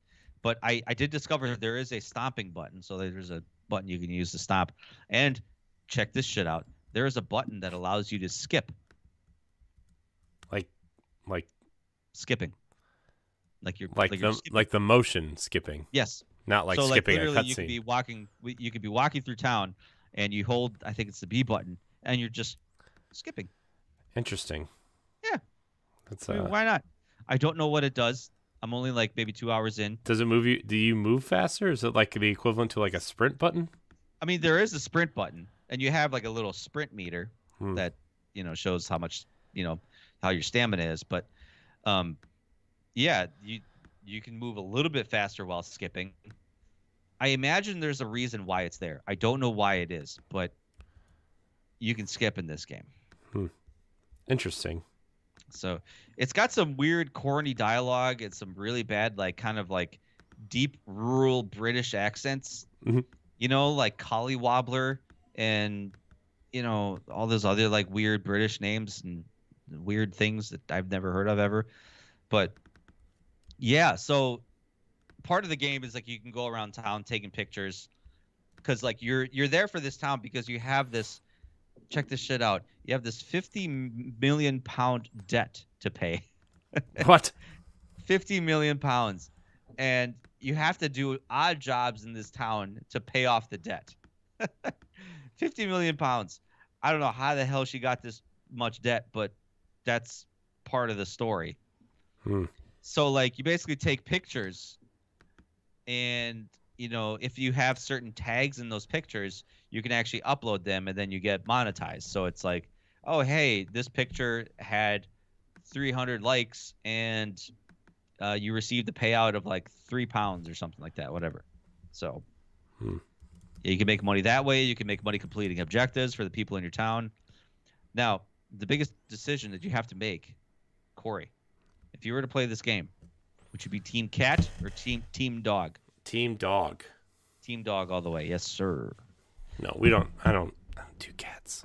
but I did discover that there is a stomping button. So there's a button you can use to stomp. And check this shit out. There is a button that allows you to skip. Like skipping. Like the motion skipping. Yes. Not like skipping a cutscene. You could be walking through town, and you hold, I think it's the B button, and you're just skipping. Interesting. Yeah. I mean, why not? I don't know what it does. I'm only like maybe 2 hours in. Does it move you? Do you move faster? Is it like the equivalent to like a sprint button? I mean, there is a sprint button, and you have like a little sprint meter that, you know, shows how much, you know, how your stamina is. But, yeah, you can move a little bit faster while skipping. I imagine there's a reason why it's there. I don't know why it is, but you can skip in this game. Interesting. So it's got some weird, corny dialogue and some really bad, like kind of like deep rural British accents. You know, like Collie Wobbler and, you know, all those other like weird British names and weird things that I've never heard of ever. But yeah, so part of the game is like you can go around town taking pictures, because like you're there for this town because you have this. Check this shit out. You have this 50 million pound debt to pay. What? 50 million pounds, and you have to do odd jobs in this town to pay off the debt. 50 million pounds. I don't know how the hell she got this much debt, but that's part of the story. So like you basically take pictures, and you know, if you have certain tags in those pictures, you can actually upload them, and then you get monetized. So it's like, oh hey, this picture had 300 likes, and you received a payout of like £3 or something like that, whatever. So yeah, you can make money that way. You can make money completing objectives for the people in your town. Now, the biggest decision that you have to make, Corey, if you were to play this game, would you be team cat or team dog? Team dog. Team dog all the way. Yes, sir. No, we don't. I don't do cats.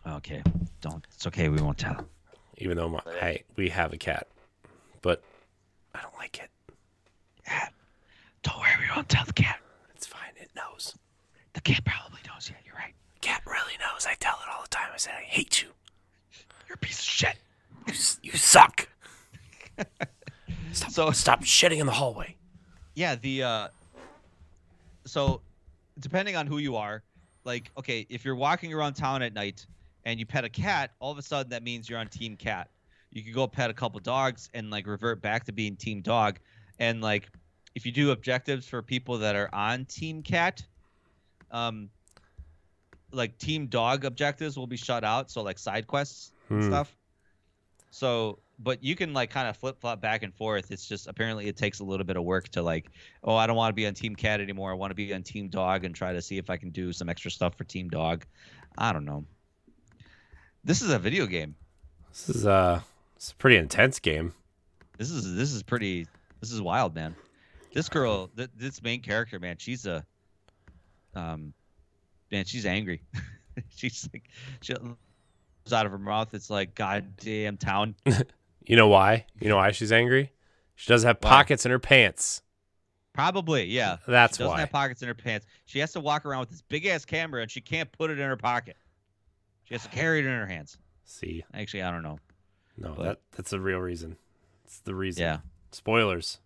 Okay. Don't. It's okay. We won't tell. Even though we have a cat, but I don't like it. Yeah. Don't worry. We won't tell the cat. It's fine. It knows. The cat probably knows. Yeah, you're right. The cat really knows. I tell it all the time. I say, I hate you. You're a piece of shit. You suck. Stop shitting in the hallway. Yeah, so depending on who you are, like, okay, if you're walking around town at night and you pet a cat, all of a sudden that means you're on team cat. You can go pet a couple dogs and like revert back to being team dog. And like if you do objectives for people that are on team cat, like team dog objectives will be shut out, so like side quests and stuff. So, but you can like kind of flip-flop back and forth. It's just apparently it takes a little bit of work to like, oh, I don't want to be on Team Cat anymore. I want to be on Team Dog and try to see if I can do some extra stuff for Team Dog. I don't know. This is a video game. This is a pretty intense game. This is wild, man. This girl, this main character, man, she's angry. She's like, she out of her mouth, it's like, goddamn town. You know why? You know why she's angry? She doesn't have pockets in her pants. Probably, yeah. That's she doesn't have pockets in her pants. She has to walk around with this big ass camera, and she can't put it in her pocket. She has to carry it in her hands. See, actually, I don't know. No, but that's the real reason. It's the reason. Yeah. Spoilers.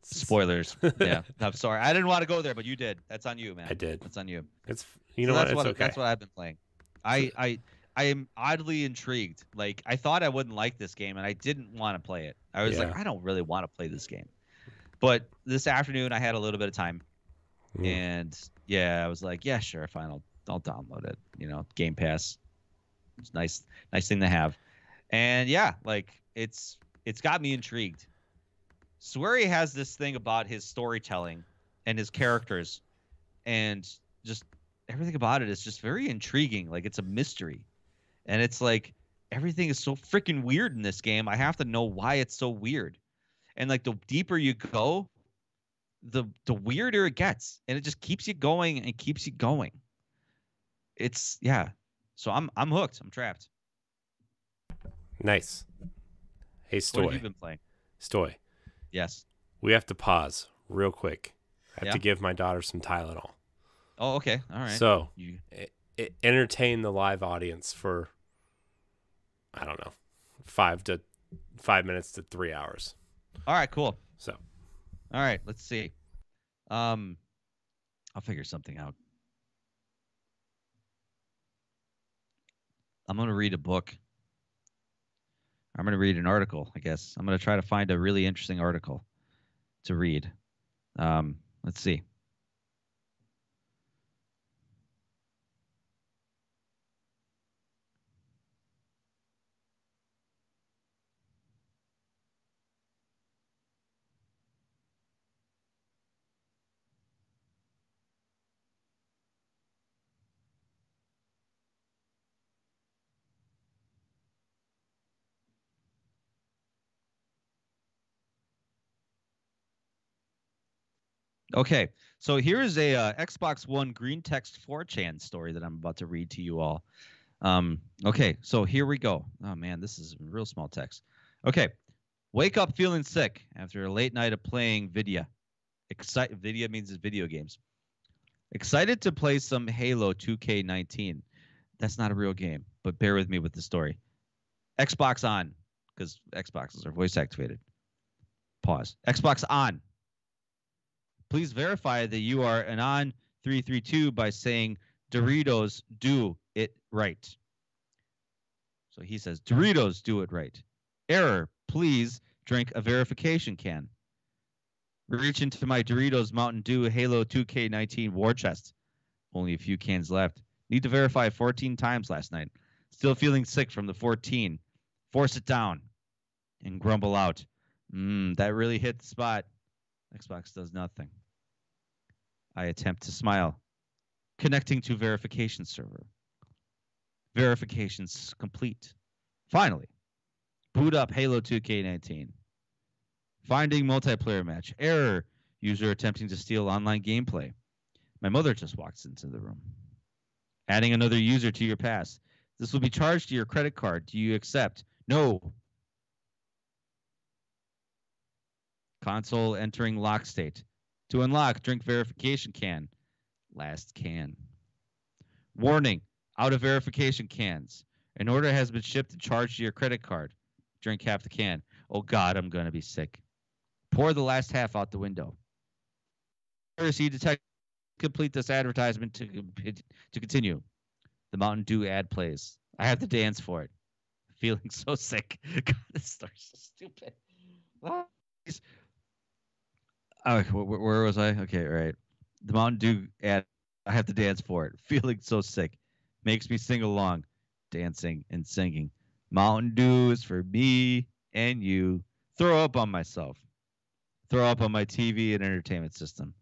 Spoilers. Yeah. I'm sorry. I didn't want to go there, but you did. That's on you, man. I did. That's on you. It's what? It's okay. That's what I've been playing. I am oddly intrigued. Like I thought I wouldn't like this game, and I didn't want to play it. I was like, I don't really want to play this game. But this afternoon, I had a little bit of time, and yeah, I was like, yeah, sure, fine, I'll download it. Game Pass. It's nice thing to have. And yeah, like it's got me intrigued. Swery has this thing about his storytelling and his characters, and just everything about it is just very intriguing. Like it's a mystery, and it's like everything is so freaking weird in this game. I have to know why it's so weird, and like the deeper you go, the weirder it gets, and it just keeps you going and keeps you going. It's So I'm hooked. I'm trapped. Nice. Hey, Stoy. What have you been playing? Stoy. Yes. We have to pause real quick. I have to give my daughter some Tylenol. Oh, okay. All right. So, entertain the live audience for, I don't know, 5 minutes to 3 hours. All right, cool. So. All right, let's see. I'll figure something out. I'm going to read a book. I'm going to read an article, I guess. I'm going to try to find a really interesting article to read. Let's see. Okay, so here is a Xbox One green text 4chan story that I'm about to read to you all. Okay, so here we go. Oh man, this is real small text. Okay, wake up feeling sick after a late night of playing Vidya. Vidya means it's video games. Excited to play some Halo 2K19. That's not a real game, but bear with me with the story. Xbox on, because Xboxes are voice activated. Pause. Xbox on. Please verify that you are an on 332 by saying Doritos do it right. So he says, Doritos do it right. Error. Please drink a verification can. Reach into my Doritos Mountain Dew Halo 2K19 war chest. Only a few cans left. Need to verify 14 times last night. Still feeling sick from the 14. Force it down and grumble out. That really hit the spot. Xbox does nothing. I attempt to smile. Connecting to verification server. Verifications complete. Finally, boot up Halo 2K19. Finding multiplayer match. Error. User attempting to steal online gameplay. My mother just walks into the room. Adding another user to your pass. This will be charged to your credit card. Do you accept? No. Console entering lock state. To unlock, drink verification can. Last can. Warning. Out of verification cans. An order has been shipped and charged to your credit card. Drink half the can. Oh, God, I'm going to be sick. Pour the last half out the window. Accuracy detect. Complete this advertisement to continue. The Mountain Dew ad plays. I have to dance for it. Feeling so sick. God, this story's so stupid. Oh, where was I? Okay, right. The Mountain Dew ad. I have to dance for it. Feeling so sick. Makes me sing along. Dancing and singing. Mountain Dew is for me and you. Throw up on myself. Throw up on my TV and entertainment system.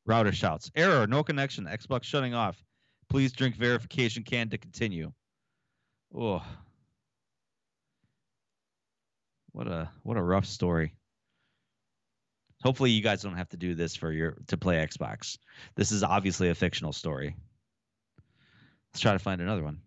Router shouts. Error. No connection. Xbox shutting off. Please drink verification can to continue. Oh. What a rough story. Hopefully you guys don't have to do this to play Xbox. This is obviously a fictional story. Let's try to find another one.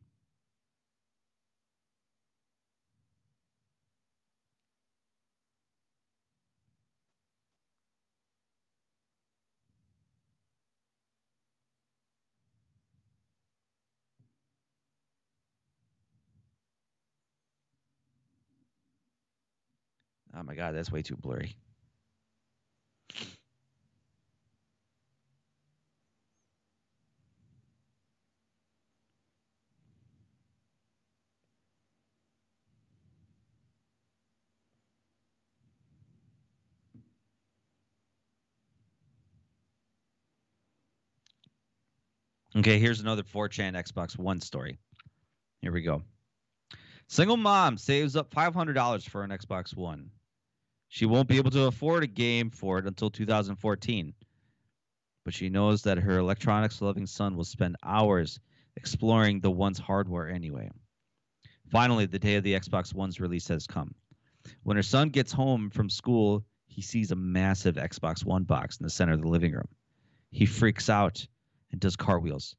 Oh my God, that's way too blurry. Okay, here's another 4chan Xbox One story. Here we go. Single mom saves up $500 for an Xbox One. She won't be able to afford a game for it until 2014. But she knows that her electronics-loving son will spend hours exploring the One's hardware anyway. Finally, the day of the Xbox One's release has come. When her son gets home from school, he sees a massive Xbox One box in the center of the living room. He freaks out and does cartwheels.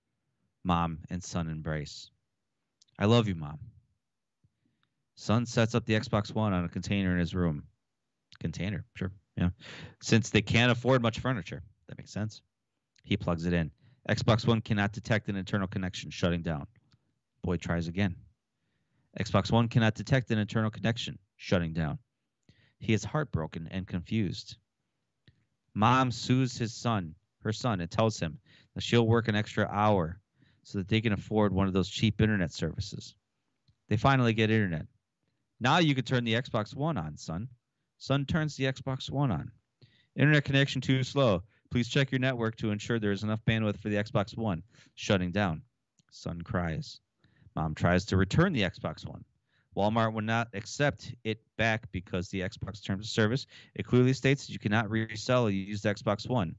Mom and son embrace. I love you, Mom. Son sets up the Xbox One on a container in his room. Container, sure, yeah. Since they can't afford much furniture. That makes sense. He plugs it in. Xbox One cannot detect an internal connection, shutting down. Boy tries again. Xbox One cannot detect an internal connection, shutting down. He is heartbroken and confused. Mom soothes her son, and tells him that she'll work an extra hour so that they can afford one of those cheap internet services. They finally get internet. Now you can turn the Xbox One on, son. Son turns the Xbox One on. Internet connection too slow. Please check your network to ensure there is enough bandwidth for the Xbox One. Shutting down. Son cries. Mom tries to return the Xbox One. Walmart will not accept it back because the Xbox terms of service, it clearly states that you cannot resell a used Xbox One.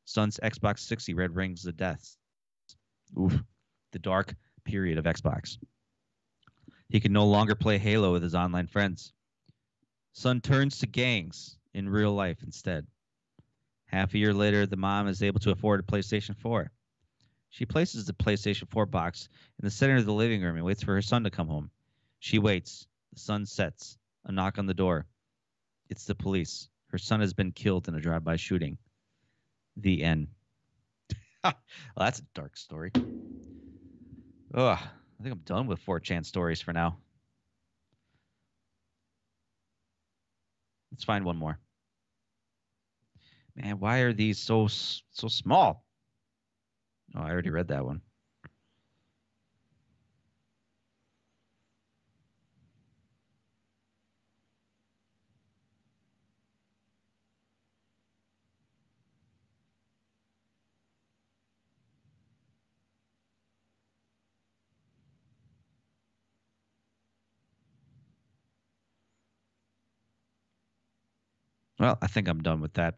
Son's Xbox 60 red rings of death. Oof. The dark period of Xbox. He can no longer play Halo with his online friends. Son turns to gangs in real life instead. Half a year later, the mom is able to afford a PlayStation 4. She places the PlayStation 4 box in the center of the living room and waits for her son to come home. She waits. The sun sets. A knock on the door. It's the police. Her son has been killed in a drive-by shooting. The end. Well, that's a dark story. Ugh, I think I'm done with 4chan stories for now. Let's find one more. Man, why are these so small? Oh, I already read that one. Well, I think I'm done with that.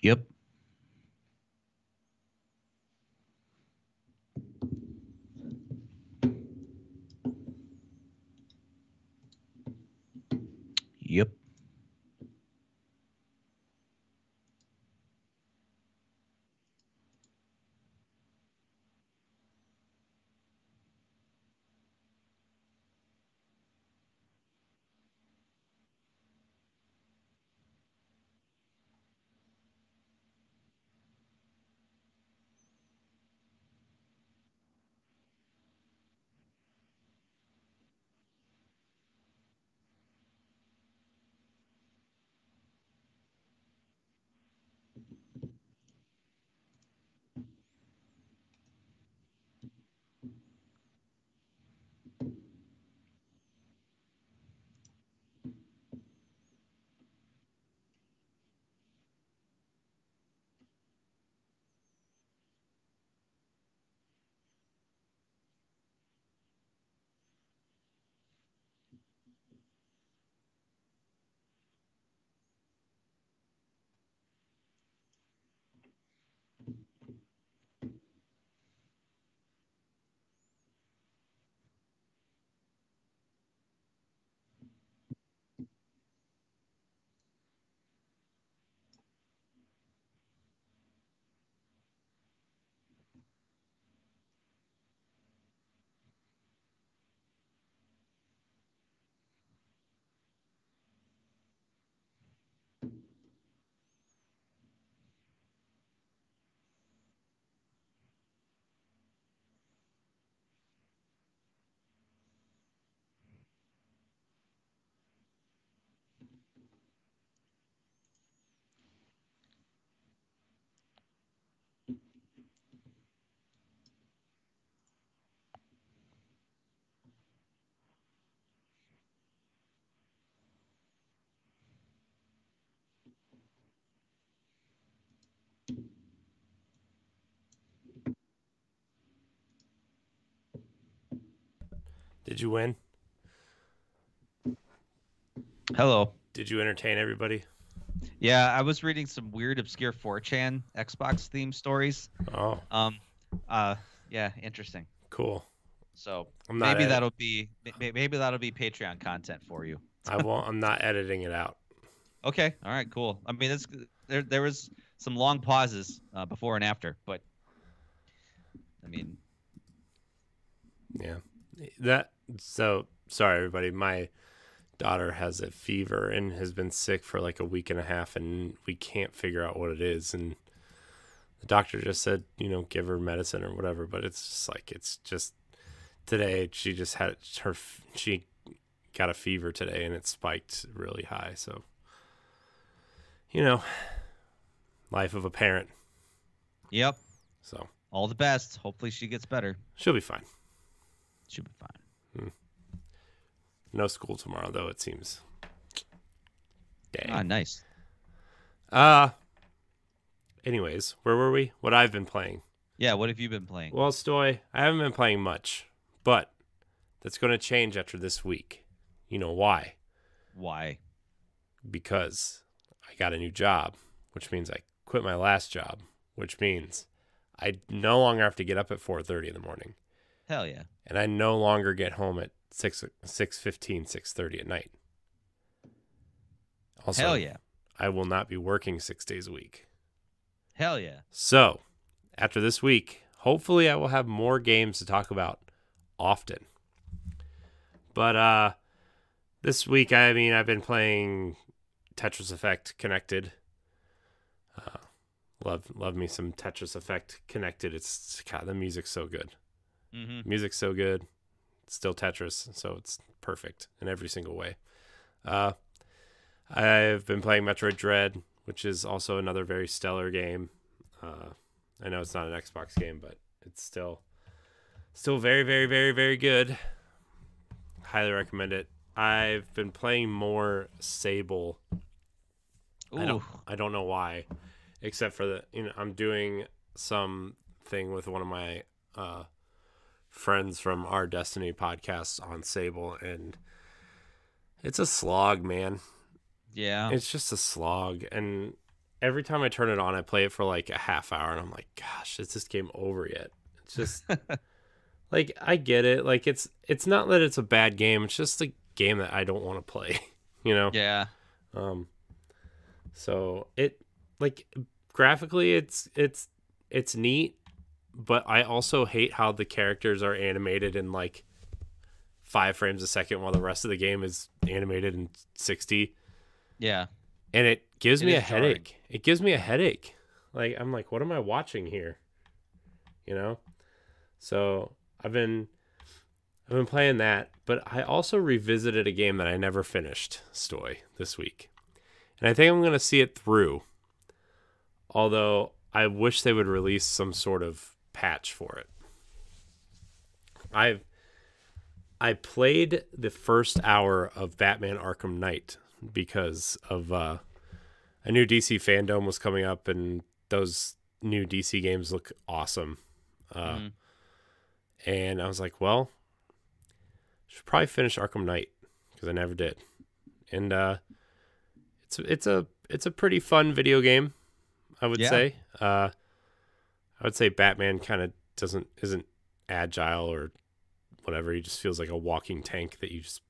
Yep. Yep. Did you win? Hello. Did you entertain everybody? Yeah, I was reading some weird, obscure 4chan Xbox theme stories. Oh. Yeah, interesting. Cool. So maybe that'll be Patreon content for you. I'm not editing it out. Okay. All right. Cool. I mean, there was some long pauses before and after, but I mean, yeah. So sorry, everybody. My daughter has a fever and has been sick for like a week and a half, and we can't figure out what it is. And the doctor just said, give her medicine or whatever. But it's just today she just had she got a fever today, and it spiked really high. So, life of a parent. Yep. So all the best. Hopefully she gets better. She'll be fine. She'll be fine. No school tomorrow, though, it seems. Dang. Ah, nice. Anyways, where were we? What I've been playing. Yeah, what have you been playing? Well, Stoy, I haven't been playing much, but that's going to change after this week. You know why? Why? Because I got a new job, which means I quit my last job, which means I no longer have to get up at 4:30 in the morning. Hell yeah. And I no longer get home at 6:15, 6:30 at night. Also, hell yeah. I will not be working 6 days a week. Hell yeah. So, after this week, hopefully I will have more games to talk about often. But this week, I've been playing Tetris Effect Connected. Love me some Tetris Effect Connected. God, the music's so good. Mm-hmm. Music's so good. It's still Tetris, so it's perfect in every single way. I've been playing Metroid Dread, which is also another very stellar game. I know it's not an Xbox game, but it's still very, very, very, very good. Highly recommend it. I've been playing more Sable. Ooh. I don't know why, except for I'm doing something with one of my friends from our Destiny podcast on Sable, and it's a slog, man. Yeah. It's just a slog, and every time I turn it on, I play it for like a half hour, and I'm like, gosh, is this game over yet? It's just like, I get it. Like, it's not that it's a bad game. It's just a game that I don't want to play, Yeah. So it, like, graphically, it's neat, but I also hate how the characters are animated in like 5 frames a second while the rest of the game is animated in 60. Yeah. And it gives me a headache. It gives me a headache. Like, I'm like, what am I watching here? So I've been playing that, but I also revisited a game that I never finished, Stoy, this week. And I think I'm going to see it through. Although I wish they would release some sort of patch for it. I played the first hour of Batman Arkham Knight because of a new DC FanDome was coming up, and those new DC games look awesome. And I was like, well, I should probably finish Arkham Knight because I never did. And it's a pretty fun video game, I would say. I would say Batman kind of isn't agile or whatever. He just feels like a walking tank that you just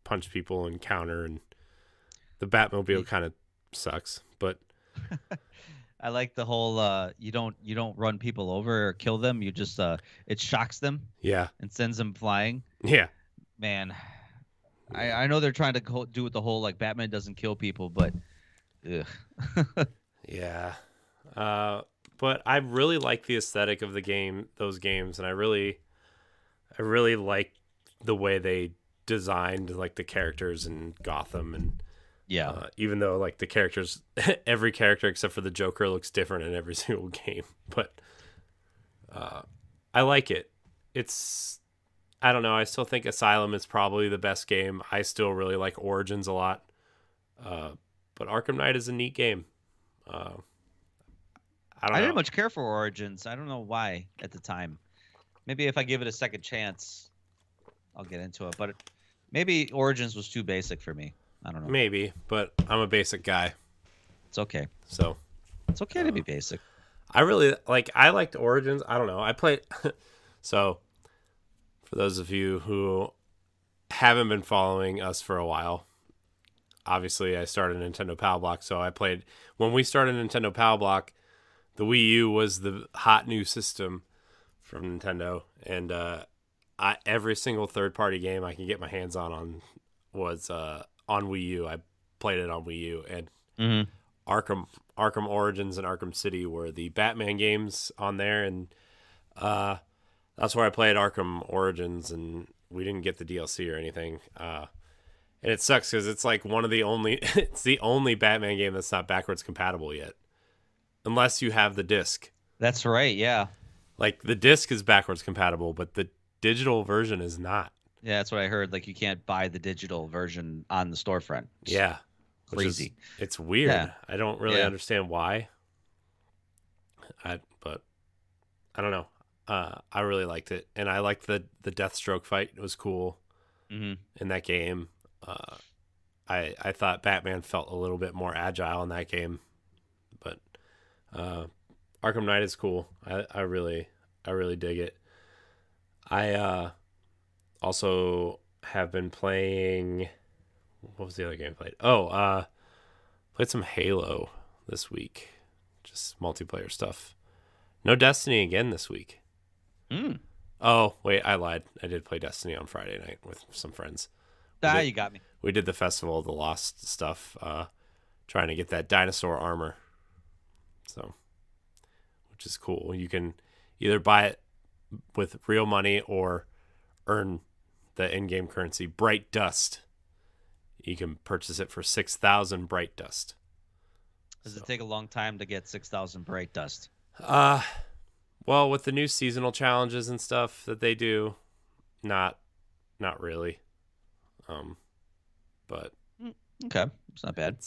punch people and counter, and the Batmobile kind of sucks, but I like the whole you don't run people over or kill them. You just it shocks them. Yeah. And sends them flying. Yeah. Man, I know they're trying to do with the whole like Batman doesn't kill people, but ugh. Yeah. But I really like the aesthetic of those games, and I really like the way they designed like the characters in Gotham, and yeah, even though like the characters, every character except for the Joker looks different in every single game, but I like it. I don't know. I still think Asylum is probably the best game. I still really like Origins a lot, but Arkham Knight is a neat game. I didn't much care for Origins. I don't know why at the time. Maybe if I give it a second chance, I'll get into it. But maybe Origins was too basic for me. I don't know. Maybe, but I'm a basic guy. It's okay. So it's okay to be basic. I liked Origins. I don't know. I played. So for those of you who haven't been following us for a while, obviously I started Nintendo Power Block. So I played when we started Nintendo Power Block. The Wii U was the hot new system from Nintendo, and every single third-party game I can get my hands on was on Wii U. I played it on Wii U, and Arkham Origins and Arkham City were the Batman games on there, and that's where I played Arkham Origins, and we didn't get the DLC or anything. And it sucks because it's like one of the only it's the only Batman game that's not backwards compatible yet, unless you have the disc. That's right, yeah. Like the disc is backwards compatible, but the digital version is not. Yeah, that's what I heard. Like you can't buy the digital version on the storefront. Yeah. Crazy. It's weird. Yeah. I don't really understand why. But I don't know. I really liked it, and I liked the Deathstroke fight. It was cool in that game. I thought Batman felt a little bit more agile in that game, but Arkham Knight is cool. I really dig it. I also have been playing. What was the other game I played? Played some Halo this week. Just multiplayer stuff. No Destiny again this week. Oh, wait, I lied. I did play Destiny on Friday night with some friends. You got me. We did the Festival of the Lost stuff, trying to get that dinosaur armor. So, which is cool. You can either buy it with real money or earn the in-game currency, Bright Dust. You can purchase it for 6,000 Bright Dust. Does it take a long time to get 6,000 Bright Dust? Well, with the new seasonal challenges and stuff that they do, not really. But okay, it's not bad.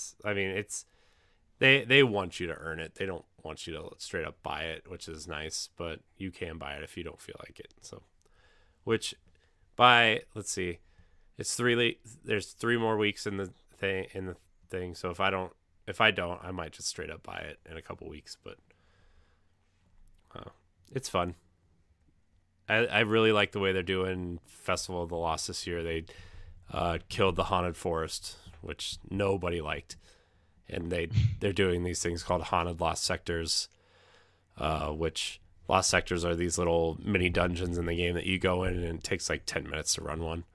They want you to earn it. They don't want you to straight up buy it, which is nice. But you can buy it if you don't feel like it. So, let's see, it's there's 3 more weeks in the thing. So if I don't, I might just straight up buy it in a couple weeks. But it's fun. I really like the way they're doing Festival of the Lost this year. They killed the Haunted Forest, which nobody liked, and they're doing these things called Haunted Lost Sectors, which Lost Sectors are these little mini dungeons in the game that you go in, and it takes like 10 minutes to run one.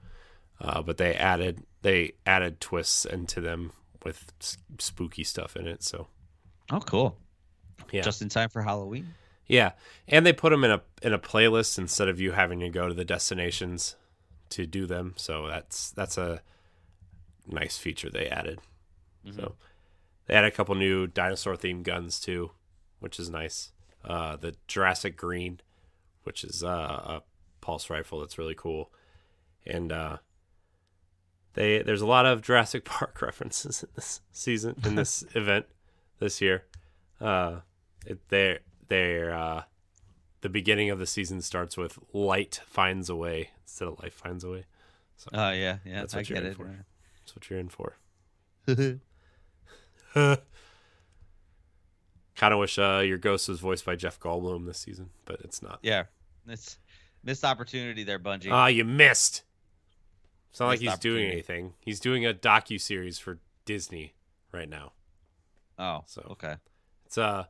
But they added twists into them with spooky stuff in it. So, oh, cool! Yeah, just in time for Halloween. Yeah, and they put them in a playlist instead of you having to go to the destinations to do them. So that's a nice feature they added. So they added a couple new dinosaur themed guns too, which is nice. The Jurassic Green, which is a pulse rifle that's really cool, and there's a lot of Jurassic Park references in this season, in this event this year. The beginning of the season starts with "Light finds a way" instead of "Life finds a way." So yeah, that's what you're in for. That's what you're in for. Kind of wish your ghost was voiced by Jeff Goldblum this season, but it's not. Yeah, it's missed opportunity there, Bungie. Ah, you missed. It's not like he's doing anything. He's doing a docu-series for Disney right now. Oh, so okay. It's well,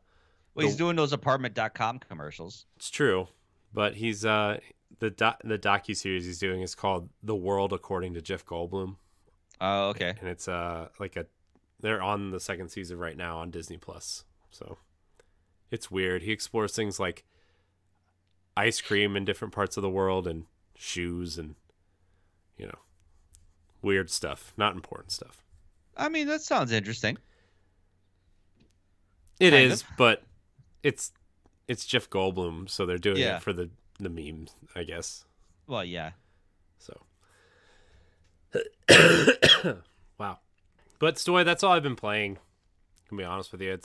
he's doing those apartment.com commercials. It's true, but he's the docu-series he's doing is called The World According to Jeff Goldblum. Oh, okay. And it's they're on the second season right now on Disney Plus. So it's weird. He explores things like ice cream in different parts of the world and shoes and weird stuff, not important stuff. I mean, that sounds interesting. It is, but it's Jeff Goldblum, so they're doing it for the memes, I guess. Well, yeah. So, wow. But Stoy, that's all I've been playing. To be honest with you,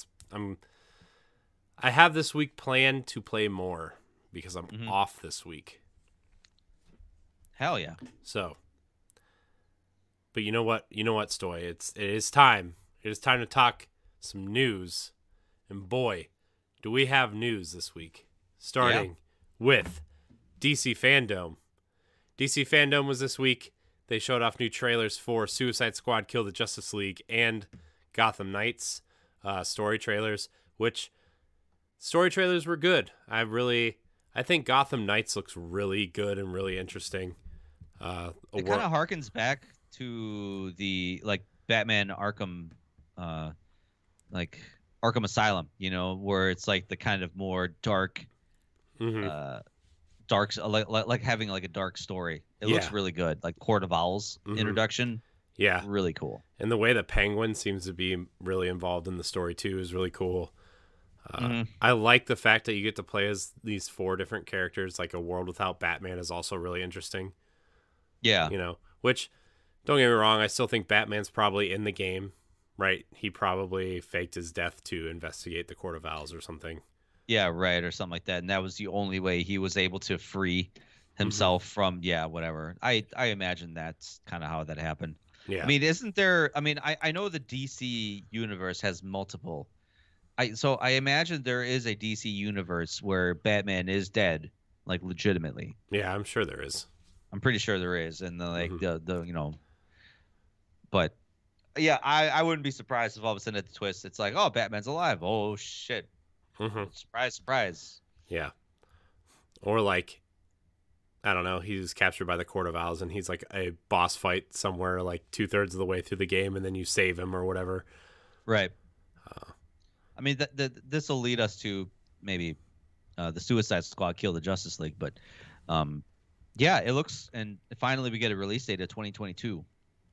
I have this week planned to play more because I'm off this week. Hell yeah. So, but you know what? You know what, Stoy? It is time. It is time to talk some news. And boy, do we have news this week. Starting with DC FanDome. DC FanDome was this week. They showed off new trailers for Suicide Squad, Kill the Justice League, and Gotham Knights story trailers, which story trailers were good. I think Gotham Knights looks really good and really interesting. It kind of harkens back to the Batman Arkham Arkham Asylum, where it's like the kind of more dark like having like a dark story. It looks really good. Like Court of Owls introduction. Yeah. Really cool. And the way the Penguin seems to be really involved in the story too is really cool. I like the fact that you get to play as these 4 different characters. Like a world without Batman is also really interesting. Yeah. Which, don't get me wrong, I still think Batman's probably in the game, right? He probably faked his death to investigate the Court of Owls or something. Yeah, right, or something like that. And that was the only way he was able to free himself from, whatever. I imagine that's kind of how that happened. Yeah. I mean, isn't there... I mean, I know the DC universe has multiple... So I imagine there is a DC universe where Batman is dead, like legitimately. Yeah, I'm sure there is. I'm pretty sure there is. And But, yeah, I wouldn't be surprised if all of a sudden at the twist, it's like, oh, Batman's alive. Oh, shit. Surprise, surprise. Yeah. Or like, I don't know, he's captured by the Court of Owls and he's like a boss fight somewhere like 2/3 of the way through the game and then you save him or whatever. Right. I mean, this will lead us to maybe the Suicide Squad Kill the Justice League. But, yeah, it looks... And finally we get a release date of 2022.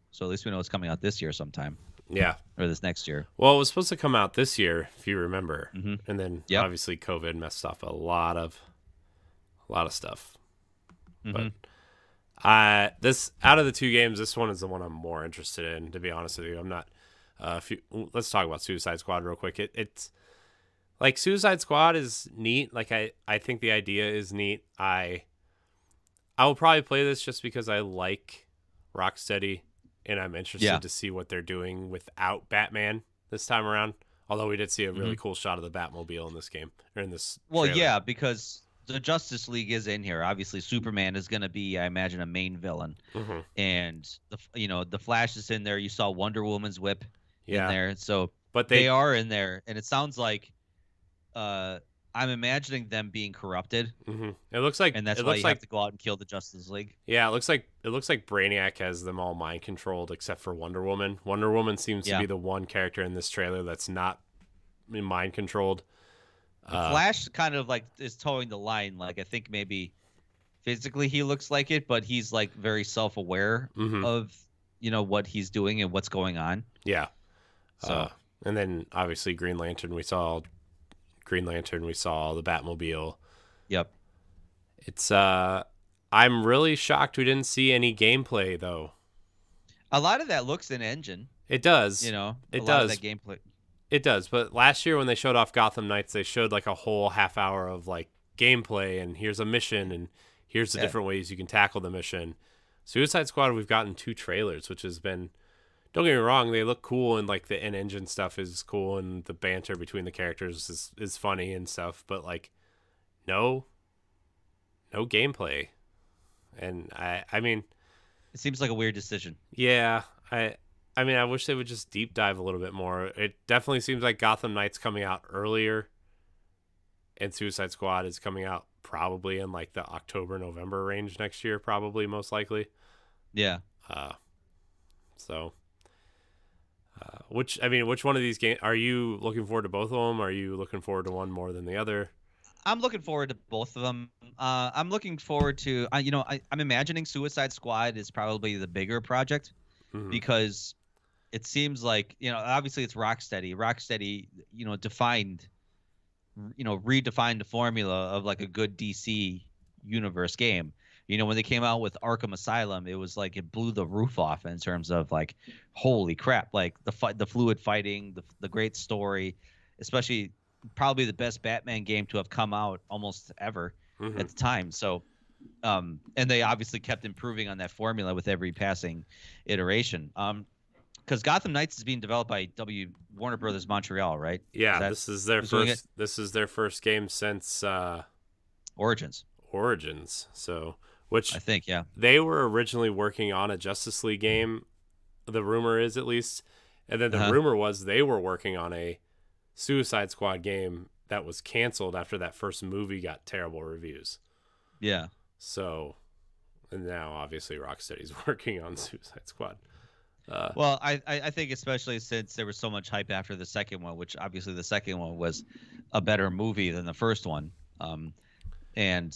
So at least we know it's coming out this year sometime. Yeah. Or this next year. Well, it was supposed to come out this year, if you remember. And then obviously COVID messed up a lot of stuff. But this, out of the 2 games, this one is the one I'm more interested in, to be honest with you. I'm not let's talk about Suicide Squad real quick. It's like Suicide Squad is neat. Like I think the idea is neat. I will probably play this just because I like Rocksteady. And I'm interested to see what they're doing without Batman this time around. Although we did see a really cool shot of the Batmobile in this game, or in this trailer. Yeah, because the Justice League is in here. Obviously, Superman is going to be, I imagine, a main villain. And the Flash is in there. You saw Wonder Woman's whip in there. So, but they are in there, and it sounds like I'm imagining them being corrupted. It looks like, and that's why you have to go out and kill the Justice League. Yeah, it looks like Brainiac has them all mind controlled except for Wonder Woman. Wonder Woman seems to be the one character in this trailer that's not mind controlled. Flash kind of like is towing the line. Like I think maybe physically he looks like it, but he's like very self-aware of what he's doing and what's going on. Yeah. So and then obviously Green Lantern, we saw the Batmobile. Yep. It's I'm really shocked we didn't see any gameplay though. A lot of that looks in engine. It does. It does. Lot of that gameplay. It does, but last year when they showed off Gotham Knights, they showed like a whole half hour of like gameplay and here's a mission and here's the different ways you can tackle the mission. Suicide Squad, we've gotten 2 trailers, which has been, don't get me wrong, they look cool and like the in-engine stuff is cool and the banter between the characters is funny and stuff, but like no gameplay. And I mean, it seems like a weird decision. Yeah, I mean, I wish they would just deep dive a little bit more. It definitely seems like Gotham Knights coming out earlier, and Suicide Squad is coming out probably in like the October-November range next year, probably most likely. Yeah. Which one of these games are you looking forward to? Both of them? Are you looking forward to one more than the other? I'm looking forward to both of them. I'm looking forward to, I'm imagining Suicide Squad is probably the bigger project because it seems like, obviously it's Rocksteady. Rocksteady, redefined the formula of like a good DC universe game. When they came out with Arkham Asylum, it was like it blew the roof off in terms of like, holy crap, like the fluid fighting, the great story, especially probably the best Batman game to have come out almost ever at the time. So And they obviously kept improving on that formula with every passing iteration. Because Gotham Knights is being developed by Warner Brothers Montreal, right? Yeah, this is their first. This is their first game since Origins. So, which I think, yeah, they were originally working on a Justice League game. The rumor is, at least, and then the rumor was they were working on a Suicide Squad game that was canceled after that first movie got terrible reviews. Yeah. So, and now obviously Rocksteady's working on Suicide Squad. Well, I think especially since there was so much hype after the second one, which obviously the second one was a better movie than the first one. And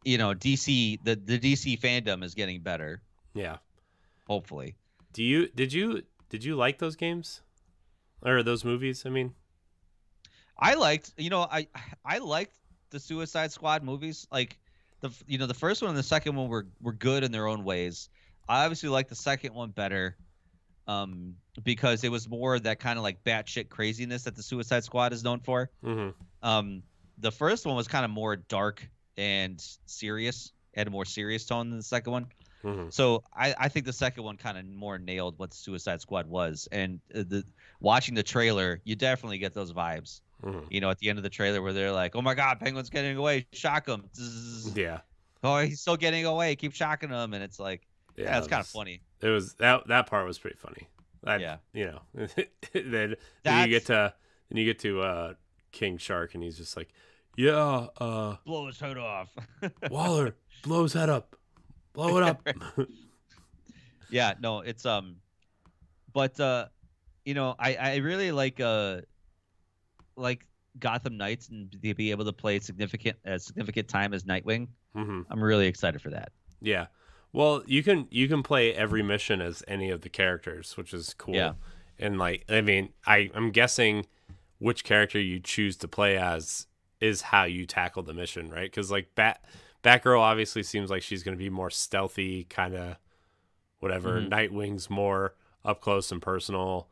you know, the DC fandom is getting better. Yeah. Hopefully. Did you like those games? Or those movies, I mean? I liked the Suicide Squad movies. Like the first one and the second one were good in their own ways. I obviously like the second one better, because it was more that kind of like batshit craziness that the Suicide Squad is known for. Mm-hmm. The first one was kind of more dark and serious, had a more serious tone than the second one. Mm-hmm. So I think the second one kind of more nailed what the Suicide Squad was. And watching the trailer, you definitely get those vibes. Mm-hmm. You know, at the end of the trailer where they're like, "Oh my God, Penguin's getting away! Shock him!" Zzz. Yeah. Oh, he's still getting away! Keep shocking him, and it's like, yeah, it's kind of funny. It was that part was pretty funny. Yeah. You know, then you get to King Shark, and he's just like, yeah, blow his head off. Waller, blow his head up, blow it up. Yeah, no, it's but you know, I really like Gotham Knights and to be able to play significant time as Nightwing. Mm-hmm. I'm really excited for that. Yeah. Well, you can play every mission as any of the characters, which is cool. Yeah. And like, I mean, I'm guessing which character you choose to play as is how you tackle the mission, right? Because like Batgirl obviously seems like she's going to be more stealthy, kind of whatever. Mm-hmm. Nightwing's more up close and personal.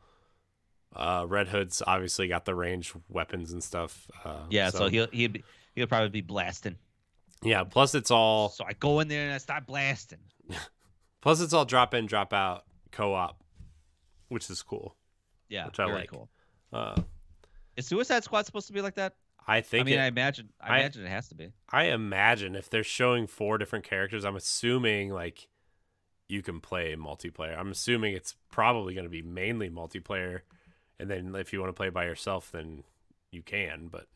Red Hood's obviously got the range weapons and stuff. Yeah, so he'll probably be blasting. Yeah, plus it's all. So I go in there and I start blasting. Plus it's all drop in, drop out co-op, which is cool. Yeah, which I very like. Cool. Is Suicide Squad supposed to be like that? I think. I imagine it has to be. I imagine if they're showing 4 different characters, I'm assuming like you can play multiplayer. I'm assuming it's probably going to be mainly multiplayer, and then if you want to play by yourself, then you can. But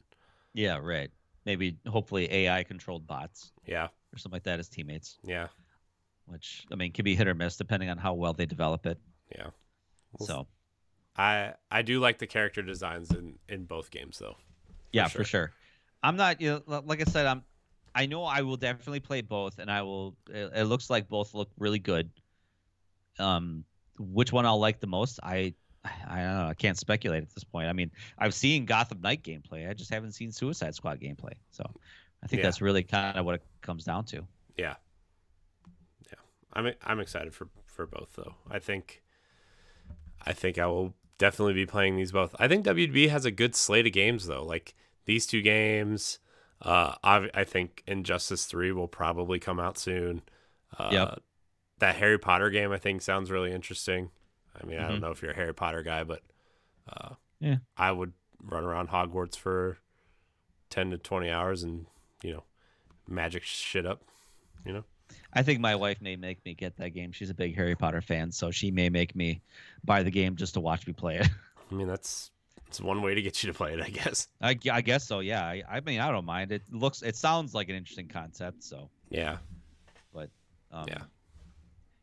yeah, right. Maybe hopefully AI controlled bots. Yeah. Or something like that as teammates. Yeah. Which I mean can be hit or miss depending on how well they develop it. Yeah. So I do like the character designs in both games though. For sure. I'm not, you know, like I said, I know I will definitely play both, and it looks like both look really good. Which one I'll like the most? I don't know. I can't speculate at this point. I mean, I've seen Gotham Knight gameplay. I just haven't seen Suicide Squad gameplay. So I think that's really kind of what it comes down to. Yeah. Yeah. I'm excited for both though. I think I will definitely be playing these both. I think WB has a good slate of games though. Like these 2 games, I think Injustice 3 will probably come out soon. Yep. That Harry Potter game I think sounds really interesting. I mean, I don't know if you're a Harry Potter guy, but I would run around Hogwarts for 10 to 20 hours and, you know, magic shit up, you know? I think my wife may make me get that game. She's a big Harry Potter fan, so she may make me buy the game just to watch me play it. I mean, it's one way to get you to play it, I guess. I guess so, yeah. I mean, I don't mind. It sounds like an interesting concept, so. Yeah. But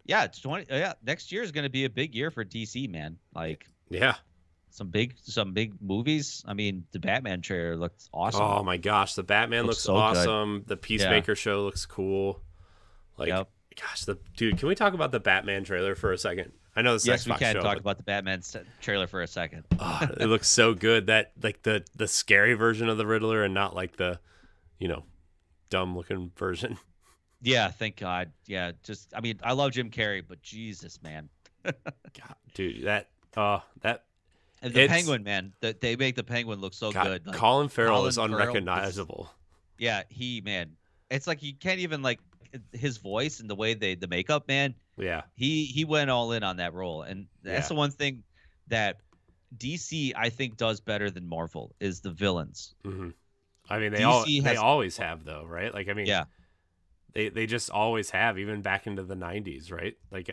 yeah, next year is going to be a big year for DC, man. Like, yeah, some big movies. I mean, the Batman trailer looks awesome. Oh my gosh, the Batman looks so awesome. good. The Peacemaker show looks cool. Like, gosh, dude, can we talk about the Batman trailer for a second? I know this. Yes, we can talk about the Batman trailer for a second. Oh, it looks so good. That like the scary version of the Riddler and not like the, you know, dumb looking version. Yeah, thank God. Yeah, just I mean, I love Jim Carrey, but Jesus, man. God, dude, the Penguin, man. They make the Penguin look so good. Like, Colin Farrell is unrecognizable. Yeah, he, man. it's like you can't even like his voice and the way the makeup, man. Yeah. He went all in on that role, and that's the one thing that DC I think does better than Marvel is the villains. Mm-hmm. I mean, they DC always have though, right? Like, I mean, yeah, they just always have, even back into the 90s, right? Like,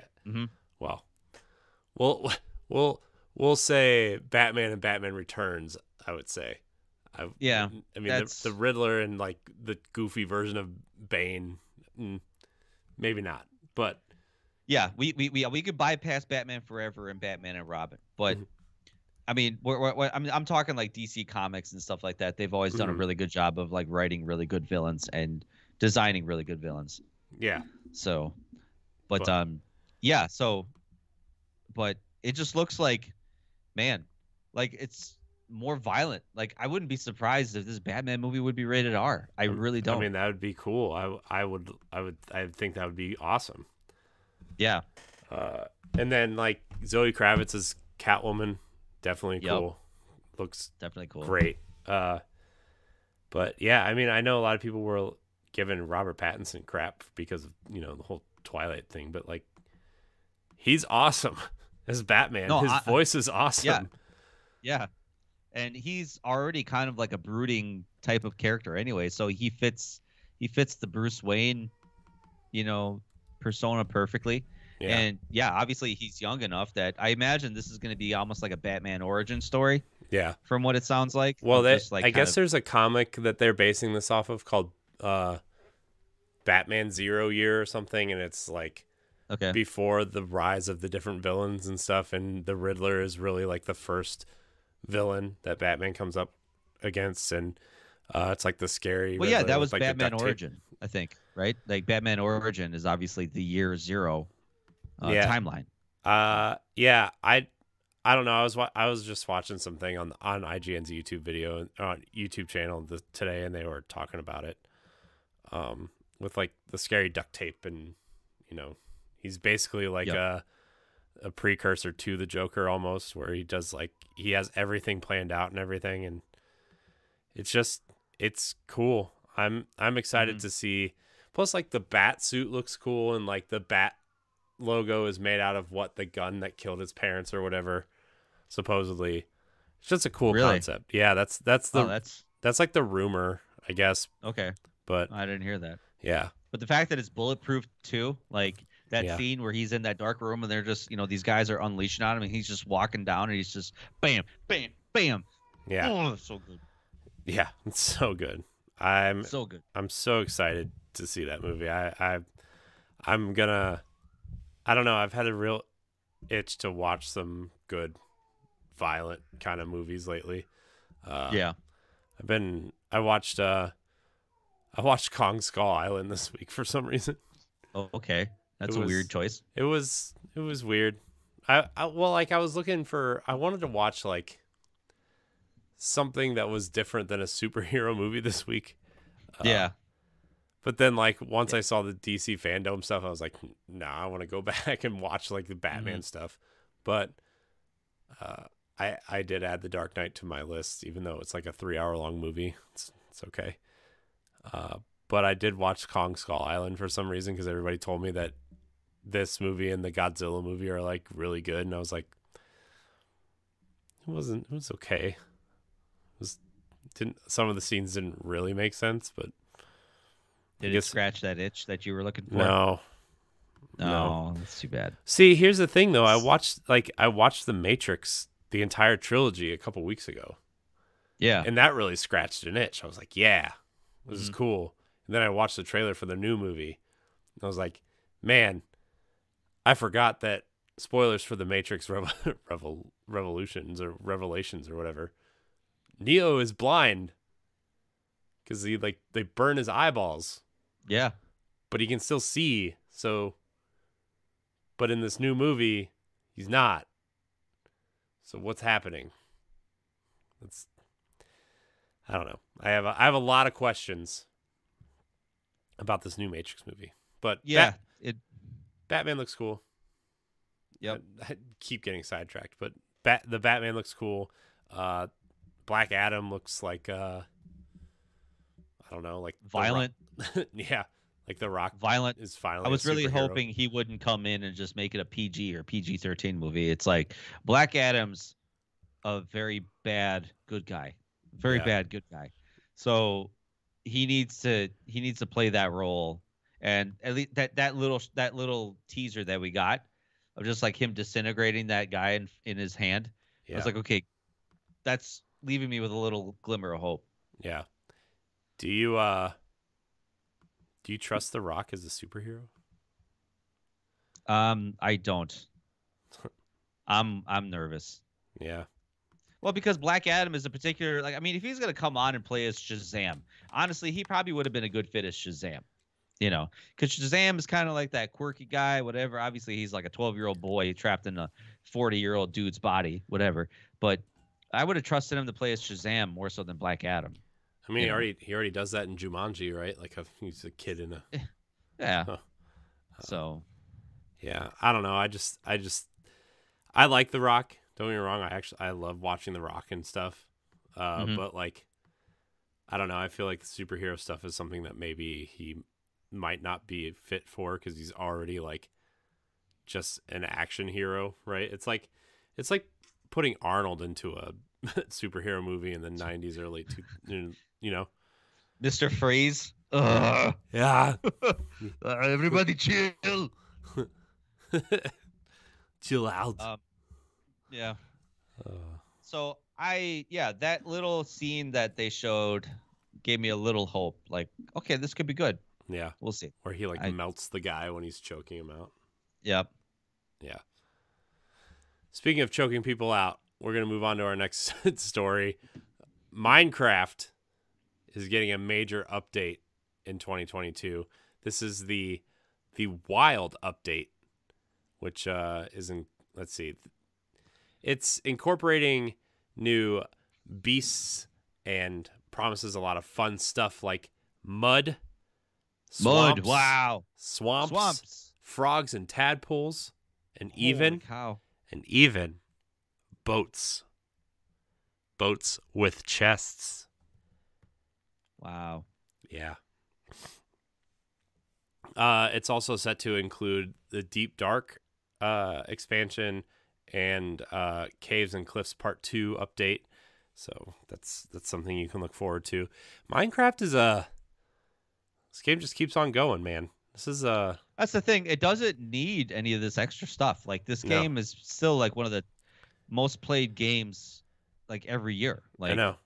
well, we'll say Batman and Batman Returns. I would say, I mean, the Riddler and like the goofy version of Bane, maybe not, but yeah, we could bypass Batman Forever and Batman and Robin, but. I mean, I'm talking like DC Comics and stuff like that. They've always done a really good job of like writing really good villains and designing really good villains. Yeah. So, but it just looks like, man, like it's more violent. Like I wouldn't be surprised if this Batman movie would be rated R. I really don't. I mean, that would be cool. I think that would be awesome. Yeah. And then like Zoe Kravitz's Catwoman. Definitely cool. Looks definitely cool. Great. But yeah, I mean, I know a lot of people were giving Robert Pattinson crap because of, the whole Twilight thing, but like he's awesome as Batman. His voice is awesome. Yeah. And he's already kind of like a brooding type of character anyway, so he fits the Bruce Wayne, persona perfectly. Yeah. And obviously he's young enough that I imagine this is going to be almost like a Batman origin story. Yeah. From what it sounds like. Well, I guess there's a comic that they're basing this off of called Batman 0 Year or something. And it's like before the rise of the different villains and stuff. And the Riddler is really like the first villain that Batman comes up against. And it's like the scary. Well, Riddler that was like Batman Origin, I think. Right? Like Batman Origin is obviously the year 0. Timeline. I don't know. I was just watching something on IGN's YouTube video on YouTube channel today, and they were talking about it, with like the scary duct tape, and he's basically like a precursor to the Joker almost, where he does like he has everything planned out and everything, and it's cool. I'm excited to see. Plus, like the bat suit looks cool, and like the bat logo is made out of the gun that killed his parents or whatever, supposedly. It's just a cool concept. Yeah, that's like the rumor, I guess. Okay, but I didn't hear that. Yeah, but the fact that it's bulletproof too, like that scene where he's in that dark room and they're just these guys are unleashing on him and he's just walking down and he's just bam, bam, bam. Yeah, that's so good. Yeah, it's so good. I'm so good. I'm so excited to see that movie. I'm gonna. I don't know. I've had a real itch to watch some good, violent kind of movies lately. I watched Kong Skull Island this week for some reason. Oh, okay. That's a weird choice. It was weird. I was looking for. I wanted to watch like something that was different than a superhero movie this week. But then, like, once I saw the DC FanDome stuff, I was like, nah, I want to go back and watch, like, the Batman stuff. But I did add The Dark Knight to my list, even though it's, like, a 3-hour-long movie. It's okay. But I did watch Kong Skull Island for some reason because everybody told me that this movie and the Godzilla movie are, like, really good. And I was like, it was okay. Some of the scenes didn't really make sense, but... Did it scratch that itch that you were looking for? No, that's too bad. See, here's the thing, though. I watched The Matrix, the entire trilogy, a couple weeks ago. Yeah, and that really scratched an itch. I was like, "Yeah, this is cool." And then I watched the trailer for the new movie, and I was like, "Man, I forgot that." Spoilers for The Matrix Revolutions or Revelations or whatever. Neo is blind because they burn his eyeballs. Yeah. But he can still see, but in this new movie, he's not. So what's happening? I don't know. I have a lot of questions about this new Matrix movie. But Batman looks cool. Yep. I keep getting sidetracked, but the Batman looks cool. Black Adam looks like I don't know, like violent. Yeah, like The Rock Violent. is finally. I was really superhero. hoping he wouldn't come in and just make it a PG or PG-13 movie. It's like Black Adam's a very bad good guy, very bad good guy. So he needs to play that role. And at least that little teaser that we got of just like him disintegrating that guy in his hand. I was like, okay, that's leaving me with a little glimmer of hope. Yeah. Do you trust The Rock as a superhero? I don't. I'm nervous. Yeah. Well, because Black Adam is a particular, like, I mean, if he's going to come on and play as Shazam, honestly, he probably would have been a good fit as Shazam, you know, because Shazam is kind of like that quirky guy, whatever. Obviously, he's like a 12-year-old boy trapped in a 40-year-old dude's body, whatever. But I would have trusted him to play as Shazam more so than Black Adam. I mean, he already does that in Jumanji, right? Like he's a kid in a. Yeah. So. Yeah, I don't know. I like The Rock. Don't get me wrong. I love watching The Rock and stuff. But like, I don't know. I feel like the superhero stuff is something that maybe he might not be fit for because he's already like just an action hero, right? It's like putting Arnold into a superhero movie in the 90s, early you know, Mr. Freeze. Yeah. Everybody chill. Chill out. Yeah. So that little scene that they showed gave me a little hope. Like, okay, this could be good. Yeah. We'll see. Where he melts the guy when he's choking him out. Yep. Yeah. Speaking of choking people out, we're going to move on to our next story. Minecraft is getting a major update in 2022. This is the wild update, which let's see. It's incorporating new beasts and promises a lot of fun stuff like mud, swamps, swamps, frogs and tadpoles, and even boats with chests. Wow. Yeah. It's also set to include the Deep Dark expansion and Caves and Cliffs Part 2 update. So that's something you can look forward to. Minecraft is this game just keeps on going, man. This is that's the thing. It doesn't need any of this extra stuff. Like this game is still like one of the most played games like every year. Like I know.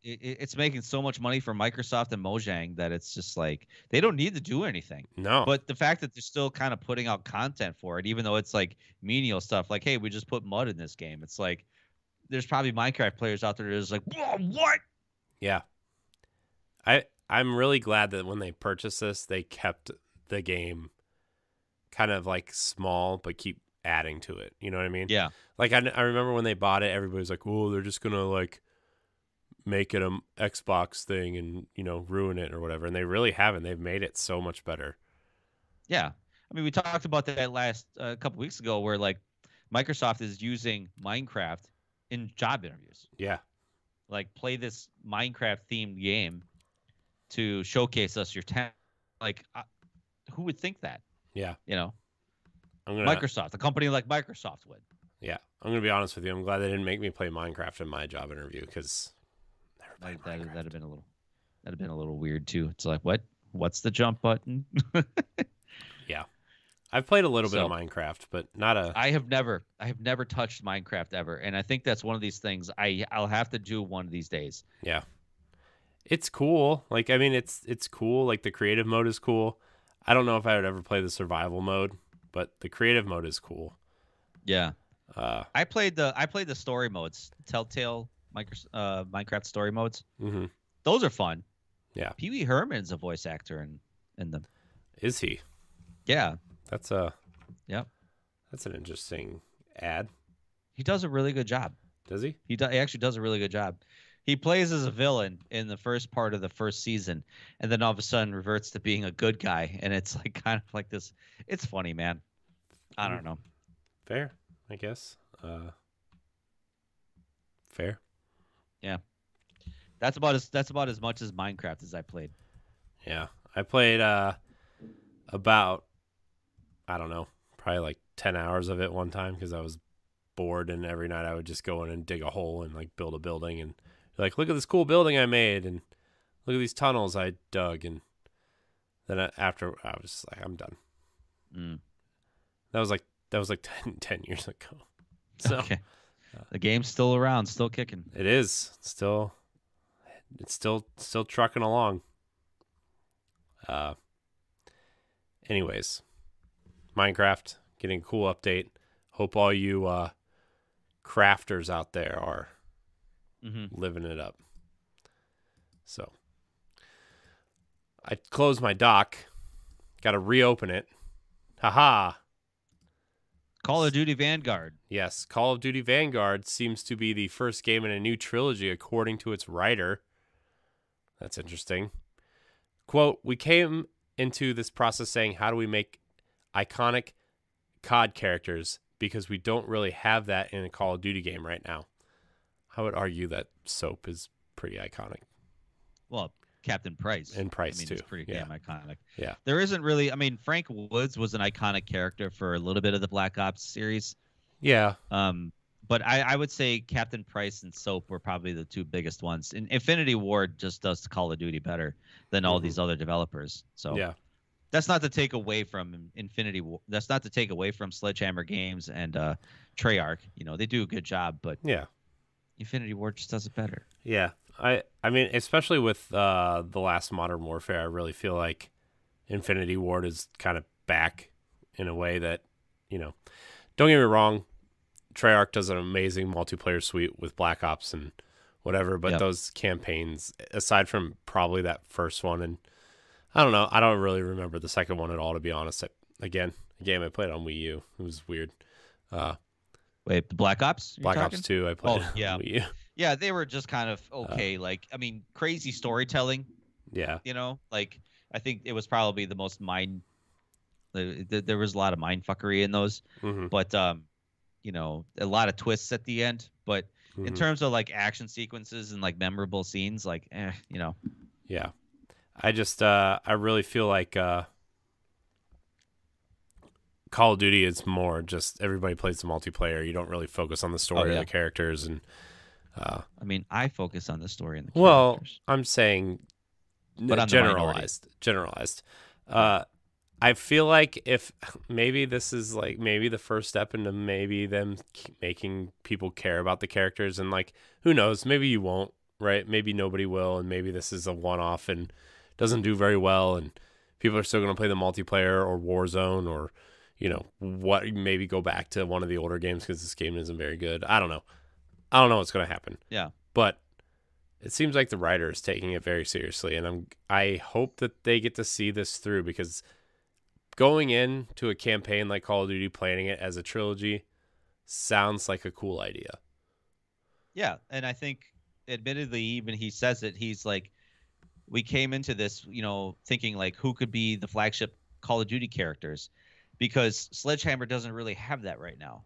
It's making so much money for Microsoft and Mojang that it's just like they don't need to do anything. No. But the fact that they're still kind of putting out content for it, even though it's like menial stuff, like, hey, we just put mud in this game. It's like there's probably Minecraft players out there that is like, whoa, what? Yeah. I'm really glad that when they purchased this, they kept the game kind of like small, but keep adding to it. You know what I mean? Yeah. Like I remember when they bought it, everybody was like, oh, they're just going to like make it a Xbox thing and, you know, ruin it or whatever. And they really haven't. They've made it so much better. Yeah. I mean, we talked about that last couple weeks ago where like Microsoft is using Minecraft in job interviews. Yeah. Like play this Minecraft themed game to showcase us your talent. Like who would think that? Yeah. You know, Microsoft, a company like Microsoft would. Yeah. I'm going to be honest with you. I'm glad they didn't make me play Minecraft in my job interview because that'd have been a little weird too. It's like, what's the jump button? Yeah. I've played a little bit of Minecraft, but not a. I have never touched Minecraft ever, and I think that's one of these things I'll have to do one of these days. Yeah. It's cool. Like, I mean, it's cool. Like the creative mode is cool. I don't know if I would ever play the survival mode, but the creative mode is cool. Yeah. I played the story modes, Telltale Minecraft story modes. Mm-hmm. Those are fun. Yeah. Pee Wee Herman's a voice actor in them. Is he? Yeah. That's an interesting ad. He does a really good job. Does he? He actually does a really good job. He plays as a villain in the first part of the first season, and then all of a sudden reverts to being a good guy, and it's like kind of like this. It's funny, man. I don't know. Fair, I guess. Fair. Yeah. That's about as much as Minecraft as I played. Yeah. I played about, I don't know, probably like 10 hours of it one time because I was bored, and every night I would just go in and dig a hole and like build a building and like, look at this cool building I made, and look at these tunnels I dug, and then after I was just like, I'm done. That was like 10 years ago. So okay. The game's still around, still kicking. It is still trucking along. Anyways, Minecraft getting a cool update. Hope all you crafters out there are living it up. So I closed my dock. Got to reopen it. Haha. Call of Duty Vanguard. Yes, Call of Duty Vanguard seems to be the first game in a new trilogy, according to its writer. That's interesting. Quote, we came into this process saying, how do we make iconic COD characters? Because we don't really have that in a Call of Duty game right now. I would argue that Soap is pretty iconic. Well, Captain Price. And Price, too. It's pretty damn iconic. Yeah. There isn't really, Frank Woods was an iconic character for a little bit of the Black Ops series. Yeah. But I would say Captain Price and Soap were probably the two biggest ones. And Infinity Ward just does Call of Duty better than all these other developers. So yeah. That's not to take away from That's not to take away from Sledgehammer Games and Treyarch. They do a good job, but Infinity Ward just does it better. Yeah. I mean, especially with the last Modern Warfare, I really feel like Infinity Ward is kind of back in a way that, don't get me wrong, Treyarch does an amazing multiplayer suite with Black Ops and whatever, but those campaigns, aside from probably that first one, and I don't know, I don't really remember the second one at all, to be honest. Again, a game I played on Wii U. It was weird. Wait, the Black Ops? Black Ops 2, I played on Wii U. Yeah, they were just kind of okay. Crazy storytelling. Yeah. I think it was probably the most there was a lot of mind fuckery in those, but a lot of twists at the end. But in terms of action sequences and memorable scenes, Yeah. I just I really feel like Call of Duty is more just everybody plays the multiplayer. You don't really focus on the story of the characters, and I focus on the story and the characters. Well, I'm saying but generalized. I feel like if maybe this is maybe the first step into maybe them making people care about the characters, and who knows, maybe you won't, right? Maybe nobody will, and maybe this is a one-off and doesn't do very well, and people are still going to play the multiplayer or Warzone or maybe go back to one of the older games because this game isn't very good. I don't know what's going to happen. Yeah. But it seems like the writer is taking it very seriously, and I hope that they get to see this through, because going into a campaign like Call of Duty, planning it as a trilogy, sounds like a cool idea. Yeah, and I think, admittedly, even he says it, he's like, we came into this, thinking who could be the flagship Call of Duty characters, because Sledgehammer doesn't really have that right now.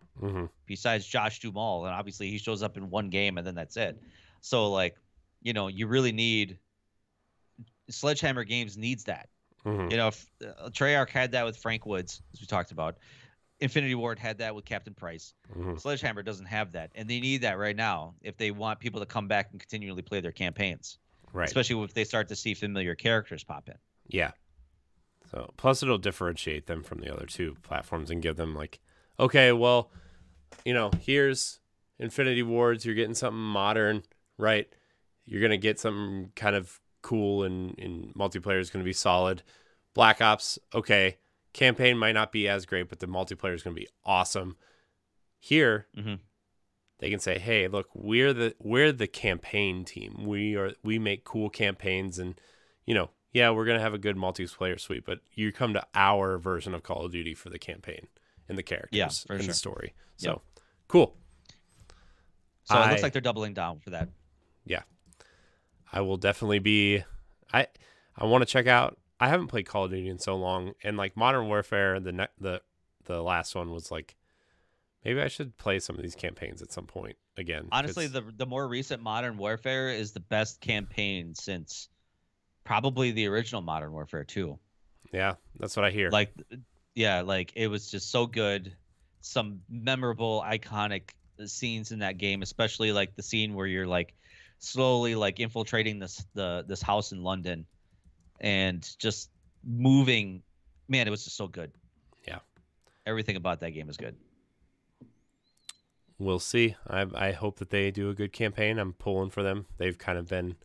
Besides Josh Duhamel, and obviously he shows up in one game and then that's it. So you really need Sledgehammer Games needs that. If Treyarch had that with Frank Woods, as we talked about, Infinity Ward had that with Captain Price. Sledgehammer doesn't have that, and they need that right now if they want people to come back and continually play their campaigns. Right. Especially if they start to see familiar characters pop in. Yeah. So plus it'll differentiate them from the other two platforms and give them okay, well, here's Infinity Wards, you're getting something modern, right? You're going to get something kind of cool, and multiplayer is going to be solid. Black Ops, okay, campaign might not be as great, but the multiplayer is going to be awesome. Here, they can say, hey, look, we're the campaign team. We make cool campaigns, and we're going to have a good multiplayer suite, but you come to our version of Call of Duty for the campaign and the characters and the story. So, cool. So it looks like they're doubling down for that. Yeah. I will definitely be I want to check out. I haven't played Call of Duty in so long, and Modern Warfare, the last one was maybe I should play some of these campaigns at some point again. Honestly, the more recent Modern Warfare is the best campaign since probably the original Modern Warfare 2. Yeah, that's what I hear. Like, yeah, like it was just so good. Some memorable, iconic scenes in that game, especially like the scene where you're like slowly like infiltrating this house in London and just moving. Man, it was just so good. Yeah, everything about that game is good. We'll see. I hope that they do a good campaign. I'm pulling for them. They've kind of been,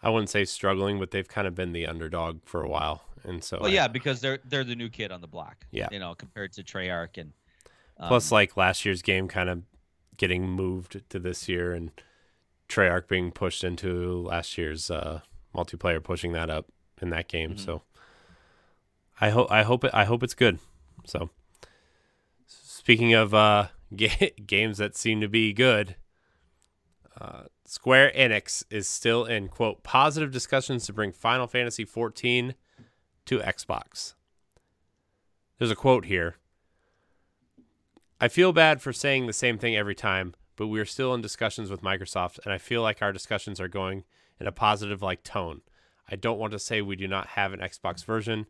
I wouldn't say struggling, but they've kind of been the underdog for a while. And so, well, because they're the new kid on the block. Yeah, compared to Treyarch and plus like last year's game kind of getting moved to this year, and Treyarch being pushed into last year's multiplayer, pushing that up in that game. Mm-hmm. So I hope it's good. So speaking of games that seem to be good, Square Enix is still in, quote, positive discussions to bring Final Fantasy XIV to Xbox. There's a quote here. I feel bad for saying the same thing every time, but we are still in discussions with Microsoft, and I feel like our discussions are going in a positive tone. I don't want to say we do not have an Xbox version,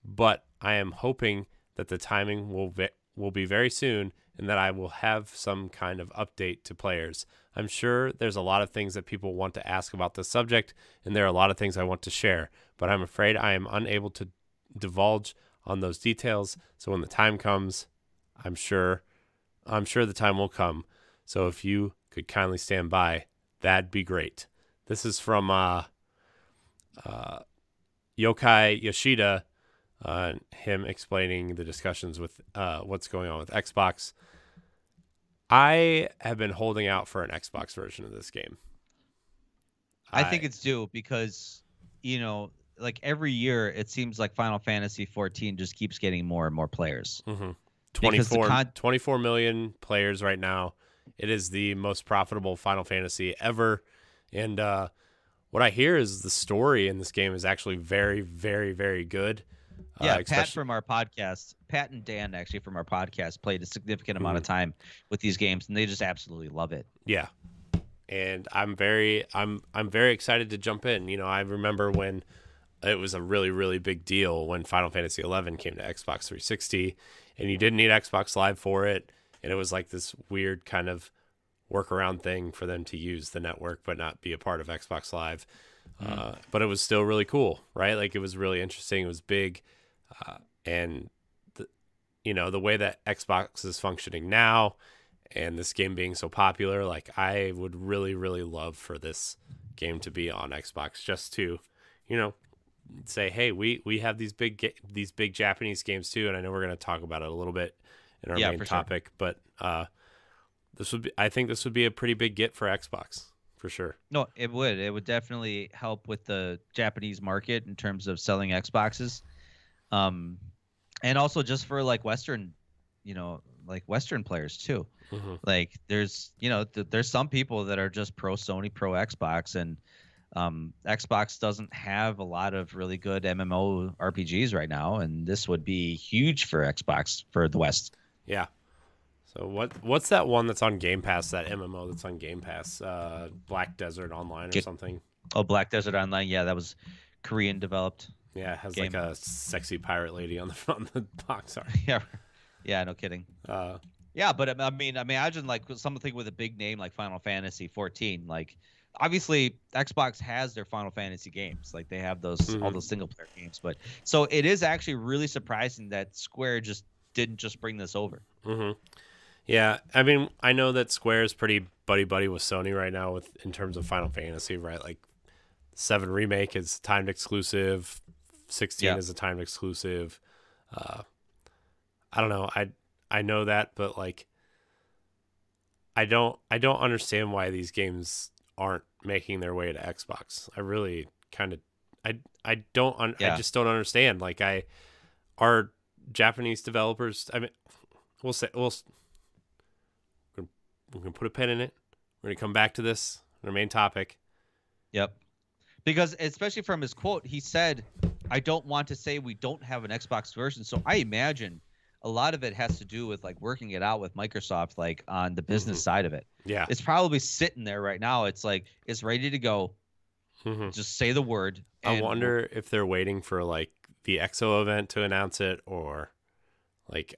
but I am hoping that the timing will be very soon and that I will have some kind of update to players. I'm sure there's a lot of things that people want to ask about this subject, and there are a lot of things I want to share, but I'm afraid I am unable to divulge on those details. So when the time comes, I'm sure the time will come. So if you could kindly stand by, that'd be great. This is from Yokai Yoshida, him explaining the discussions with what's going on with Xbox. I have been holding out for an Xbox version of this game. I think it's due because, every year it seems like Final Fantasy XIV just keeps getting more and more players. Mm-hmm. 24 million players right now. It is the most profitable Final Fantasy ever. And what I hear is the story in this game is actually very, very, very good. Yeah, Pat and Dan actually from our podcast played a significant amount of time with these games, and they just absolutely love it. Yeah, and I'm very excited to jump in. I remember when it was a really, really big deal when Final Fantasy XI came to Xbox 360, and you didn't need Xbox Live for it, and it was like this weird kind of workaround thing for them to use the network but not be a part of Xbox Live. But it was still really cool, right? Like it was really interesting. It was big. And the way that Xbox is functioning now and this game being so popular, I would really, really love for this game to be on Xbox just to, say, hey, we have these big Japanese games too. And I know we're going to talk about it a little bit in our main topic, sure. But I think this would be a pretty big get for Xbox. For sure. No, it would. It would definitely help with the Japanese market in terms of selling Xboxes. And also just for Western, Western players too. Mm-hmm. There's some people that are just pro Sony, pro Xbox, and Xbox doesn't have a lot of really good MMO RPGs right now, and this would be huge for Xbox for the West. Yeah. So what's that one that's on Game Pass, that MMO that's on Game Pass, Black Desert Online or something? Oh, Black Desert Online. Yeah, that was Korean developed. Yeah, it has game. A sexy pirate lady on the box art. Yeah, no kidding. Yeah, but I mean, imagine something with a big name like Final Fantasy XIV. Obviously, Xbox has their Final Fantasy games. They have those all those single player games. But so it is actually really surprising that Square didn't bring this over. Mm-hmm. Yeah, I mean, I know that Square is pretty buddy-buddy with Sony right now in terms of Final Fantasy, right? 7 Remake is timed exclusive, 16 is a timed exclusive. I don't know. I know that, but I don't understand why these games aren't making their way to Xbox. I really kind of I just don't understand. Are Japanese developers? I mean, we're going to put a pin in it. We're going to come back to this, our main topic. Yep. Because especially from his quote, he said, I don't want to say we don't have an Xbox version. So I imagine a lot of it has to do with working it out with Microsoft, on the business side of it. Yeah. It's probably sitting there right now. It's it's ready to go. Mm-hmm. Just say the word. I wonder if they're waiting for like the EXO event to announce it, or like,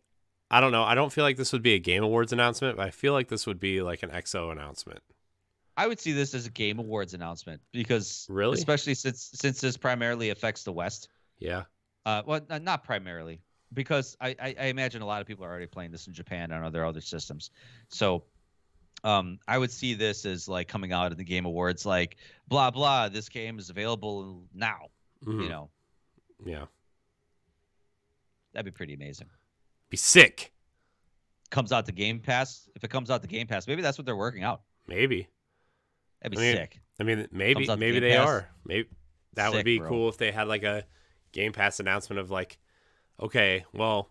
I don't know. I don't feel like this would be a Game Awards announcement, but I feel like this would be like an EXO announcement. I would see this as a Game Awards announcement because, really, especially since this primarily affects the West. Yeah. Well, not primarily, because I imagine a lot of people are already playing this in Japan and other systems. So, I would see this as like coming out of the Game Awards, like blah blah. This game is available now. Mm-hmm. You know. Yeah. That'd be pretty amazing. Be sick. Comes out the Game Pass. If it comes out the Game Pass, maybe that's what they're working out. Maybe. That'd be sick. I mean, maybe they are. Maybe that would be bro. cool if they had like a Game Pass announcement of like, okay, well,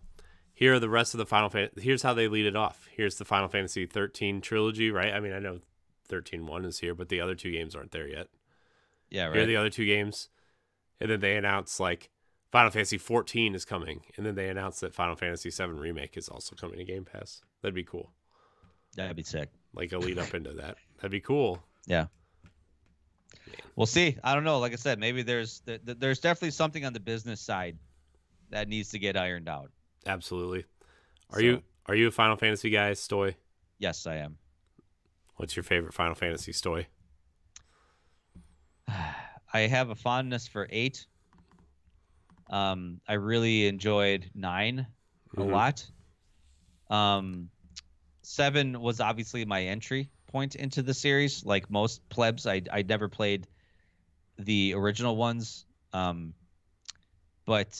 here are the rest of the Final Fantasy. Here's how they lead it off. Here's the Final Fantasy 13 trilogy, right? I mean, I know 13.1 is here, but the other two games aren't there yet. Yeah, right. Here are the other two games, and then they announce like Final Fantasy 14 is coming, and then they announce that Final Fantasy 7 Remake is also coming to Game Pass. That'd be cool. That'd be sick. Like a lead up into that. That'd be cool. Yeah. We'll see. I don't know. Like I said, maybe there's definitely something on the business side that needs to get ironed out. Absolutely. Are you a Final Fantasy guy, Stoy? Yes, I am. What's your favorite Final Fantasy, Stoy? I have a fondness for 8. I really enjoyed 9 a lot. 7 was obviously my entry point into the series. Like most plebs, I never played the original ones. But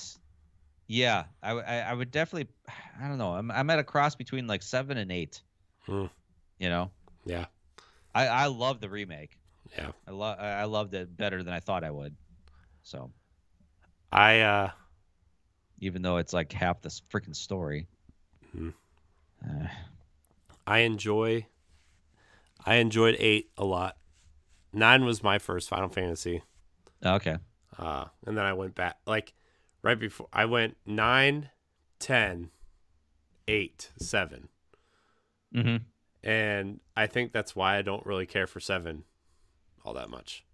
yeah, I would definitely, I don't know. I'm at a cross between like 7 and 8. You know? Yeah. I love the remake. Yeah. I loved it better than I thought I would. So even though it's like half this freaking story. I enjoyed 8 a lot. 9 was my first Final Fantasy. Okay. And then I went back, like right before I went 9, 10, 8, 7. Mm-hmm. And I think that's why I don't really care for 7 all that much.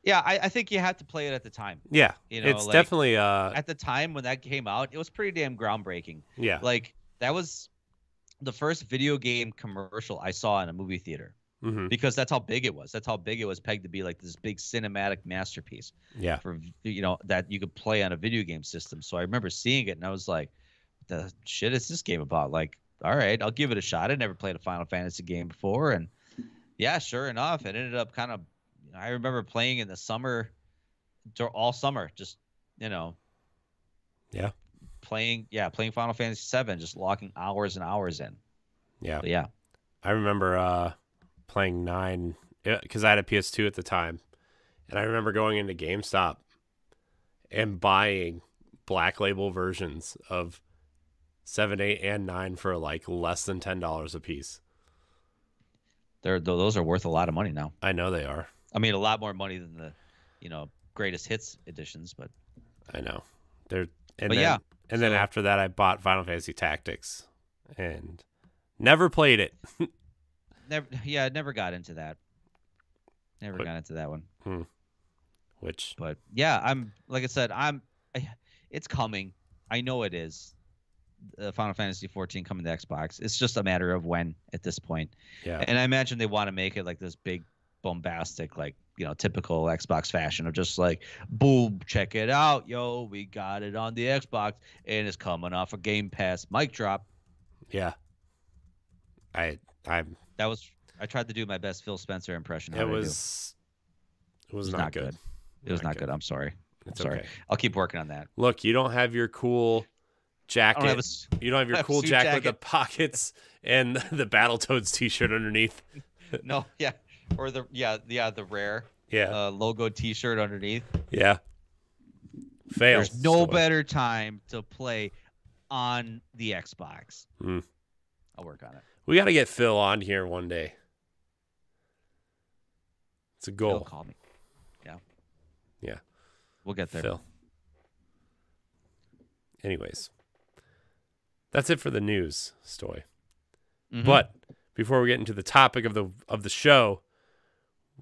Yeah, I think you have to play it at the time. Yeah, you know, it's like, definitely at the time when that came out, it was pretty damn groundbreaking. Yeah, like that was the first video game commercial I saw in a movie theater. Mm-hmm. Because that's how big it was. That's how big it was pegged to be like this big cinematic masterpiece. Yeah, for that you could play on a video game system. So I remember seeing it and I was like, "What the shit is this game about?" Like, all right, I'll give it a shot. I never played a Final Fantasy game before, and yeah, sure enough, it ended up kind of. I remember playing in the summer, all summer, just yeah, playing Final Fantasy VII, just locking hours and hours in. Yeah, but yeah. I remember playing 9 because I had a PS2 at the time, and I remember going into GameStop and buying Black Label versions of 7, 8, and 9 for like less than $10 a piece. Those are worth a lot of money now. I know they are. I mean, a lot more money than the, greatest hits editions, but I know then after that, I bought Final Fantasy Tactics and never played it. Never got into that. Got into that one. But yeah, I'm like I said, it's coming. I know it is. Final Fantasy 14 coming to Xbox. It's just a matter of when at this point. Yeah. And I imagine they want to make it like this big bombastic, like, typical Xbox fashion of just like, boom, check it out, yo, we got it on the Xbox and it's coming off a Game Pass. Mic drop. Yeah. I tried to do my best Phil Spencer impression. It was not good. It was not good. I'm sorry. Okay. I'll keep working on that. Look, you don't have your cool jacket. You don't have your cool jacket with the pockets and the Battletoads t-shirt underneath. No, yeah. Or the rare logo t-shirt underneath. Yeah. Fail. There's no better time to play on the Xbox. I'll work on it. We got to get Phil on here one day. It's a goal. Phil, call me. Yeah. Yeah. We'll get there. Phil. Anyways. That's it for the news, Stoy. Mm-hmm. But before we get into the topic of the show,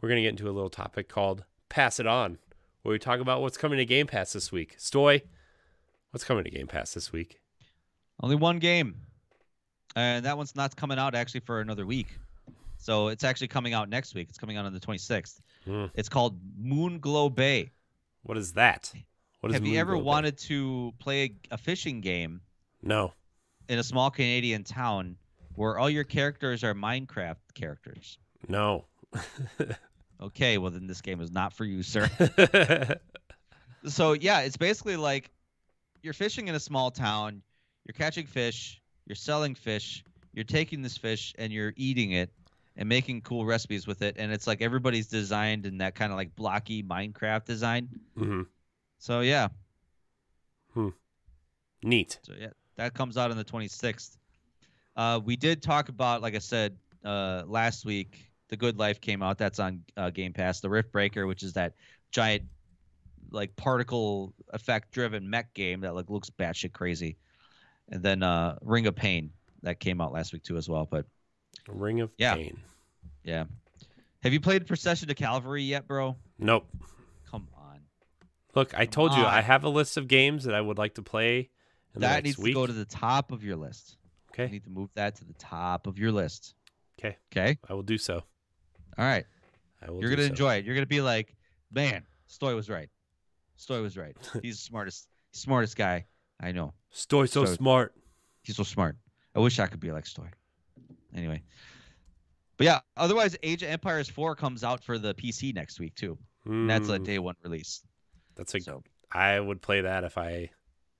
we're going to get into a little topic called Pass It On, where we talk about what's coming to Game Pass this week. Stoy, what's coming to Game Pass this week? Only one game. And that one's not coming out actually for another week. So it's actually coming out next week. It's coming out on the 26th. It's called Moonglow Bay. What is that? Have you ever wanted to play a fishing game? No. In a small Canadian town where all your characters are Minecraft characters? No. Okay, well then this game is not for you, sir. So yeah, it's basically like you're fishing in a small town, you're catching fish, you're selling fish, you're taking this fish and you're eating it and making cool recipes with it, and it's like everybody's designed in that kind of like blocky Minecraft design. Mm-hmm. So yeah. Neat. So yeah, that comes out on the 26th. We did talk about, like I said, last week, The Good Life came out. That's on Game Pass. The Rift Breaker, which is that giant like particle effect driven mech game that like looks batshit crazy. And then Ring of Pain that came out last week too as well. But Ring of Pain. Yeah. Have you played Procession to Calvary yet, bro? Nope. Come on. Look, I told you I have a list of games that I would like to play in the next needs week. To go to the top of your list. Okay. You need to move that to the top of your list. Okay. Okay. I will do so. All right. You're going to enjoy it. You're going to be like, man, Stoy was right. Stoy was right. He's the smartest guy I know. Stoy's so smart. He's so smart. I wish I could be like Stoy. Anyway. But yeah, otherwise, Age of Empires 4 comes out for the PC next week too. And that's a day one release. I would play that if I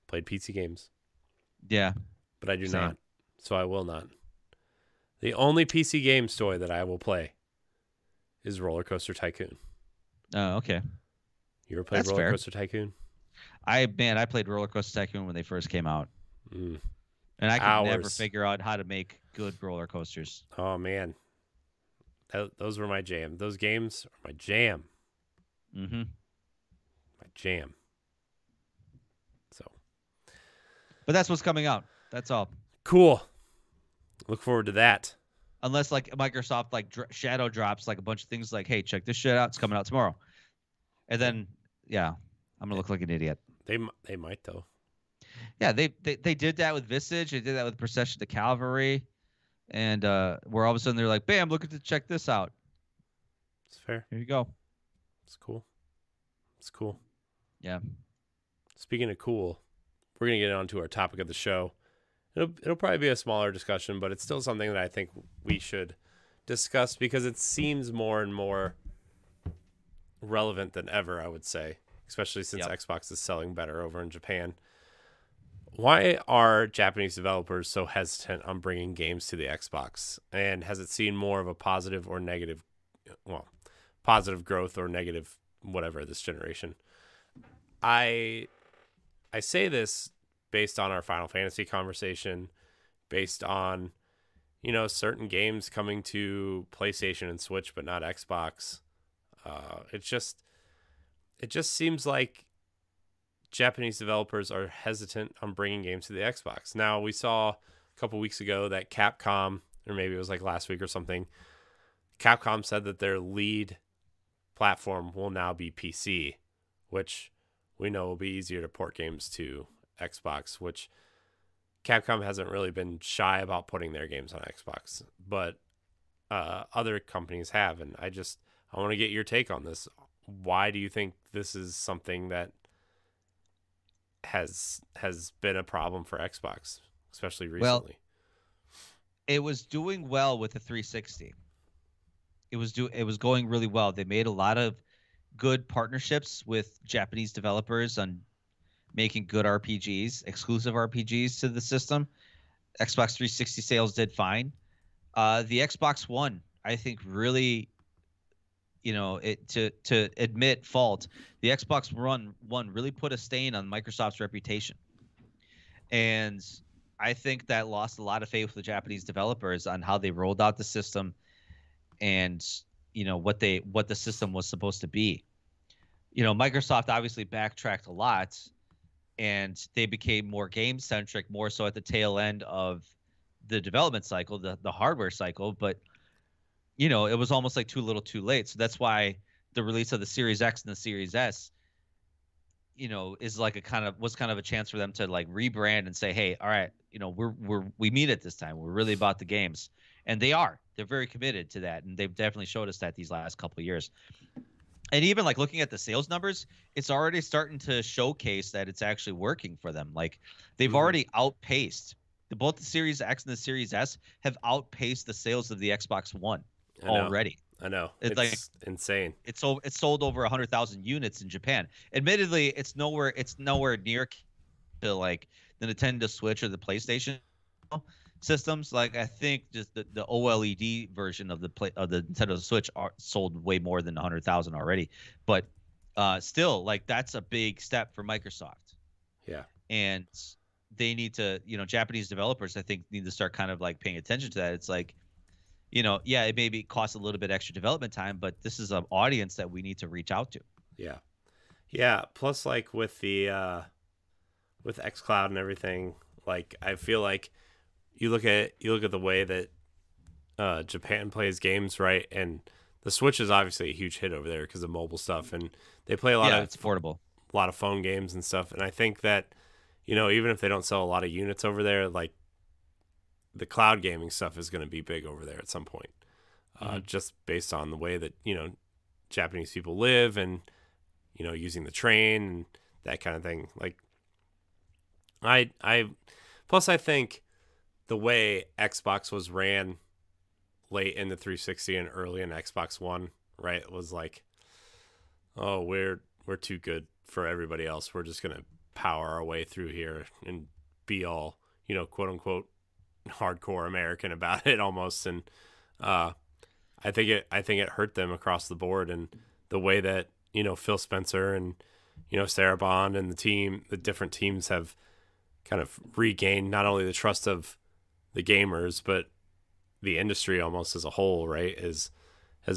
played PC games. Yeah. But I do not. So I will not. The only PC game, Stoy, that I will play is Roller Coaster Tycoon. Oh, okay. You ever played Roller Coaster Tycoon? I played Roller Coaster Tycoon when they first came out. And I could never figure out how to make good roller coasters. Oh, man. Those were my jam. Those games are my jam. Mm-hmm. My jam. So. But that's what's coming out. That's all. Cool. Look forward to that. Unless like Microsoft like shadow drops like a bunch of things like, hey, check this shit out. It's coming out tomorrow. And then, yeah, I'm going to look like an idiot. They might, though. Yeah, they did that with Visage. They did that with Procession to Calvary. And where all of a sudden they're like, bam, look at check this out. It's fair. Here you go. It's cool. It's cool. Yeah. Speaking of cool, we're going to get on to our topic of the show. It'll probably be a smaller discussion, but it's still something that I think we should discuss because it seems more and more relevant than ever, I would say, especially since Xbox is selling better over in Japan. Why are Japanese developers so hesitant on bringing games to the Xbox? And has it seen more of a positive or negative, positive growth or negative whatever this generation? I say this based on our Final Fantasy conversation, based on, certain games coming to PlayStation and Switch, but not Xbox. It just seems like Japanese developers are hesitant on bringing games to the Xbox. Now, we saw a couple weeks ago that Capcom, or maybe it was like last week or something, Capcom said that their lead platform will now be PC, which we know will be easier to port games to Xbox, which Capcom hasn't really been shy about putting their games on Xbox, but other companies have, and I want to get your take on this. Why do you think this is something that has been a problem for Xbox, especially recently? Well, it was doing well with the 360. It was going really well. They made a lot of good partnerships with Japanese developers on making good RPGs, exclusive RPGs to the system. Xbox 360 sales did fine. The Xbox One, I think, really, to admit fault, the Xbox One really put a stain on Microsoft's reputation. And I think that lost a lot of faith with the Japanese developers on how they rolled out the system and, what the system was supposed to be. Microsoft obviously backtracked a lot, and they became more game-centric, more so at the tail end of the development cycle, the hardware cycle. But, it was almost like too little too late. So that's why the release of the Series X and the Series S, is like was kind of a chance for them to like rebrand and say, hey, all right, we mean it this time. We're really about the games, and they're very committed to that, and they've definitely showed us that these last couple of years. And even like looking at the sales numbers, it's already starting to showcase that it's actually working for them. Like they've already outpaced both the Series X and the Series S have outpaced the sales of the Xbox One already. I know. It's like insane. It's sold over 100,000 units in Japan. Admittedly, it's nowhere near to like the Nintendo Switch or the PlayStation systems. Like I think just the OLED version of the Nintendo Switch are sold way more than 100,000 already. But still, like that's a big step for Microsoft. Yeah. And they need to, Japanese developers, I think, need to start kind of like paying attention to that. It's like, it maybe costs a little bit extra development time, but this is an audience that we need to reach out to. Yeah. Yeah. Plus, like with the with xCloud and everything, like I feel like you look at the way that Japan plays games, right? And the Switch is obviously a huge hit over there because of mobile stuff, and they play a lot of it's affordable, a lot of phone games and stuff. And I think that even if they don't sell a lot of units over there, like the cloud gaming stuff is going to be big over there at some point, just based on the way that Japanese people live and using the train and that kind of thing. Like plus I think the way Xbox was ran late in the 360 and early in Xbox One, right? It was like, oh, we're too good for everybody else. We're just gonna power our way through here and be all, quote unquote, hardcore American about it almost. And I think it hurt them across the board. And the way that Phil Spencer and Sarah Bond and the different teams have kind of regained not only the trust of the gamers but the industry almost as a whole, right, has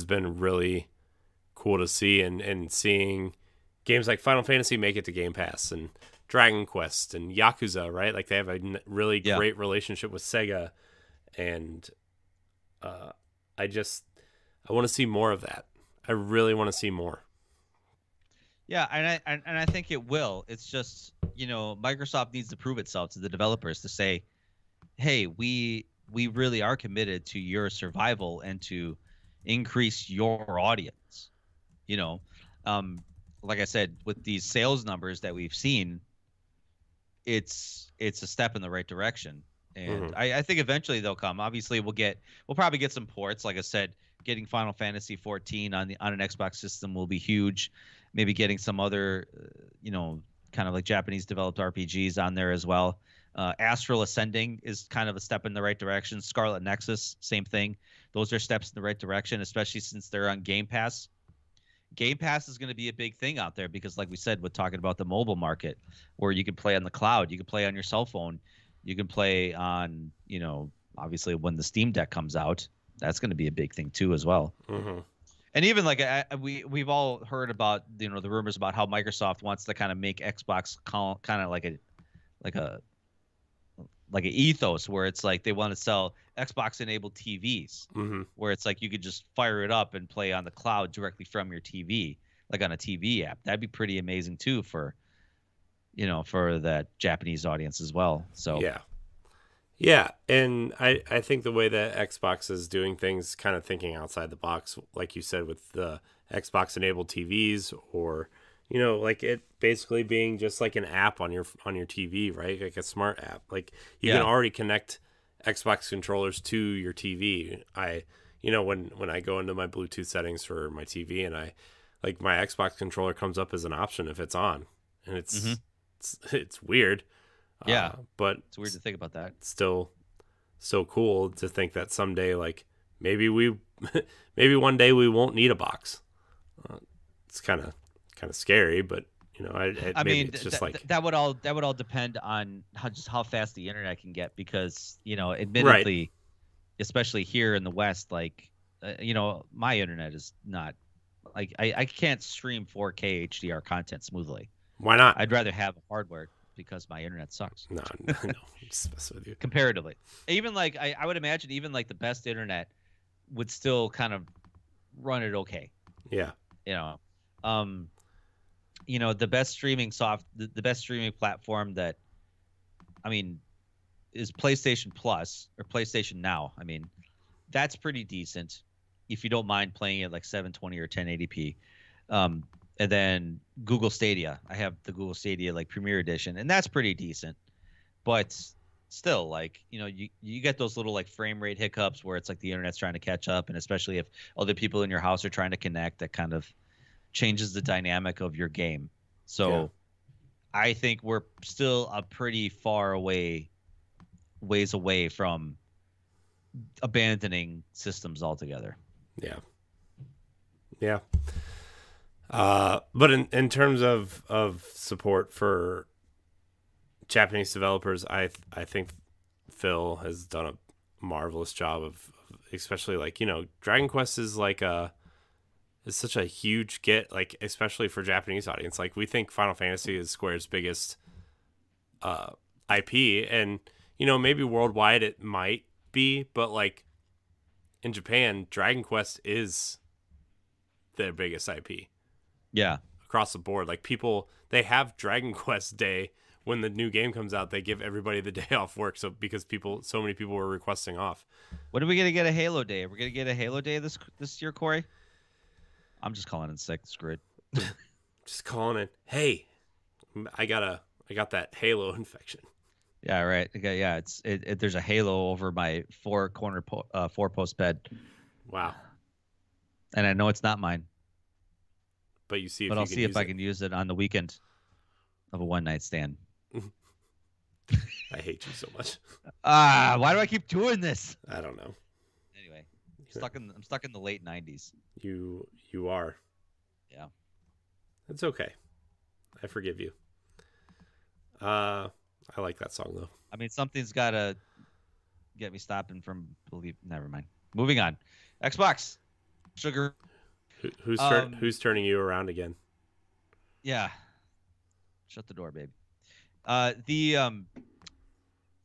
been really cool to see. And seeing games like Final Fantasy make it to Game Pass, and Dragon Quest and Yakuza, right? Like they have a really great relationship with Sega, and I want to see more of that. I really want to see more. Yeah, and I think it will. It's just Microsoft needs to prove itself to the developers to say, hey, we really are committed to your survival and to increase your audience. Like I said, with these sales numbers that we've seen, it's a step in the right direction. And I think eventually they'll come. Obviously, we'll probably get some ports. Like I said, getting Final Fantasy XIV on an Xbox system will be huge. Maybe getting some other, kind of like Japanese developed RPGs on there as well. Astral Ascending is kind of a step in the right direction. Scarlet Nexus, same thing. Those are steps in the right direction, especially since they're on Game Pass. Game Pass is going to be a big thing out there because, like we said, we're talking about the mobile market where you can play on the cloud, you can play on your cell phone, you can play on, obviously when the Steam Deck comes out, that's going to be a big thing too as well. And even like we've all heard about the rumors about how Microsoft wants to kind of make Xbox kind of like an ethos where it's like they want to sell Xbox enabled TVs, where it's like you could just fire it up and play on the cloud directly from your TV, like on a TV app. That'd be pretty amazing too for that Japanese audience as well. So yeah, and I think the way that Xbox is doing things, kind of thinking outside the box, like you said, with the Xbox enabled TVs, or like it basically being just like an app on your TV, right? Like a smart app. Like you can already connect Xbox controllers to your TV. When I go into my Bluetooth settings for my TV, and like my Xbox controller comes up as an option if it's on, and it's weird. Yeah, but it's weird to think about that. It's still so cool to think that someday, like maybe one day we won't need a box. It's kind of scary, but I mean, it's just that would all depend on how fast the internet can get, because admittedly, especially here in the West, like my internet is not like I can't stream 4K HDR content smoothly. Why not? I'd rather have hardware because my internet sucks. No, just mess with you. Comparatively, even like I would imagine even like the best internet would still kind of run it okay. Yeah. You know, the best the best streaming platform that, I mean, is PlayStation Plus or PlayStation Now. I mean, that's pretty decent if you don't mind playing it like 720 or 1080p. And then Google Stadia. I have the Google Stadia like Premier Edition, and that's pretty decent. But still, like, you get those little like frame rate hiccups where it's like the internet's trying to catch up, and especially if other people in your house are trying to connect, that kind of changes the dynamic of your game. So I think we're still a pretty ways away from abandoning systems altogether. Yeah. But in terms of support for Japanese developers, I think Phil has done a marvelous job of especially like, Dragon Quest is like is such a huge get, like, especially for Japanese audience. Like, we think Final Fantasy is Square's biggest IP, and maybe worldwide it might be, but like in Japan, Dragon Quest is their biggest IP. Yeah. Across the board. Like, people, they have Dragon Quest Day when the new game comes out. They give everybody the day off work, because so many people were requesting off. When are we gonna get a Halo Day? Are we gonna get a Halo Day this year, Corey? I'm just calling in sick. Screw it. Just calling it. Hey, I got that Halo infection. Yeah, right. Yeah, there's a halo over my four post bed. Wow. And I know it's not mine. But I'll see if I can use it on the weekend of a one night stand. I hate you so much. Why do I keep doing this? I don't know. Anyway, I'm stuck in the late 90s. You are. Yeah. It's okay. I forgive you. I like that song though. I mean, something's got to get me stopping from never mind. Moving on. Xbox. Sugar. Who's turning you around again? Yeah. Shut the door, babe.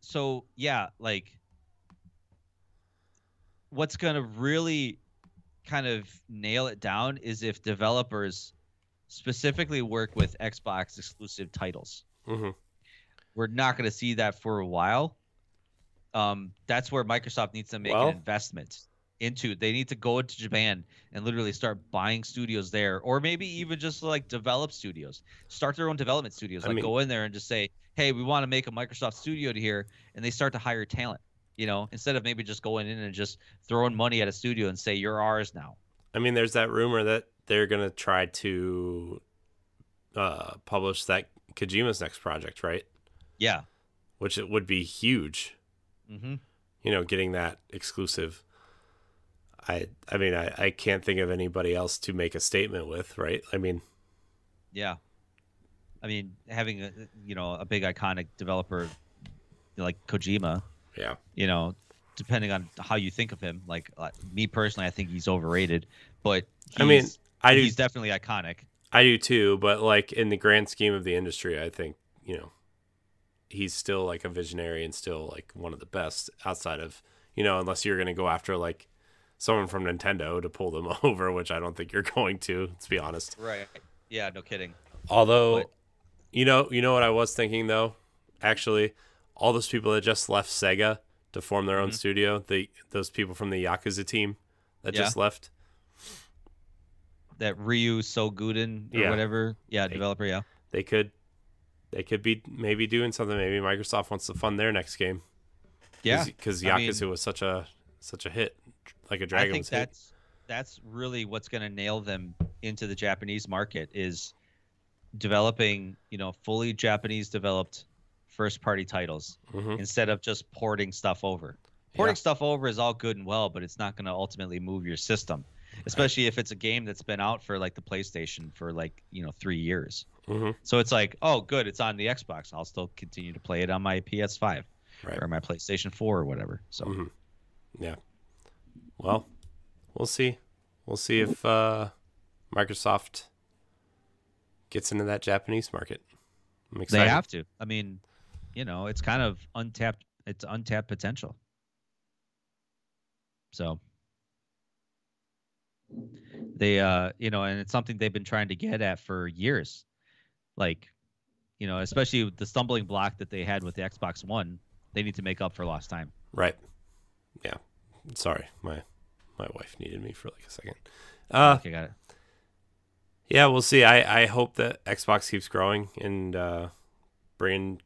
So yeah, like, what's gonna really kind of nail it down is if developers specifically work with Xbox exclusive titles. Mm-hmm. We're not going to see that for a while. That's where Microsoft needs to make an investment into. They need to go into Japan and literally start buying studios there, or maybe even just like develop studios, start their own development studios. Go in there and just say, hey, we want to make a Microsoft studio here, and they start to hire talent, instead of maybe just going in and just throwing money at a studio and say, you're ours now. I mean, there's that rumor that they're going to try to publish that Kojima's next project, right? Yeah. Which it would be huge. Mm-hmm. Getting that exclusive. I mean, I can't think of anybody else to make a statement with, right? I mean, yeah. I mean, having a big iconic developer like Kojima. Yeah. Depending on how you think of him, like me personally, I think he's overrated, but he's definitely iconic. I do too, but like in the grand scheme of the industry, I think, he's still like a visionary and still like one of the best outside of, unless you're going to go after like someone from Nintendo to pull them over, which I don't think you're going to, let's be honest. Right. Yeah, no kidding. Although, you know what I was thinking though, actually, all those people that just left Sega to form their own studio, those people from the Yakuza team that just left. That Ryu Soguden or whatever. Yeah, developer, yeah. They could be maybe doing something. Maybe Microsoft wants to fund their next game. Yeah. Because Yakuza was such a hit, like a Dragon was hit. I think that's really what's going to nail them into the Japanese market is developing, fully Japanese developed first party titles instead of just porting stuff over. Porting stuff over is all good and well, but it's not going to ultimately move your system, especially if it's a game that's been out for like the PlayStation for 3 years. Mm-hmm. So it's like, oh, good, it's on the Xbox. I'll still continue to play it on my PS5 or my PlayStation 4 or whatever. So, yeah. Well, we'll see. We'll see if Microsoft gets into that Japanese market. I'm excited. They have to. I mean, it's kind of untapped. It's untapped potential. So They, and it's something they've been trying to get at for years. Like, especially with the stumbling block that they had with the Xbox One, they need to make up for lost time. Right. Yeah. Sorry, my wife needed me for like a second. Okay, got it. Yeah, we'll see. I hope that Xbox keeps growing and bringing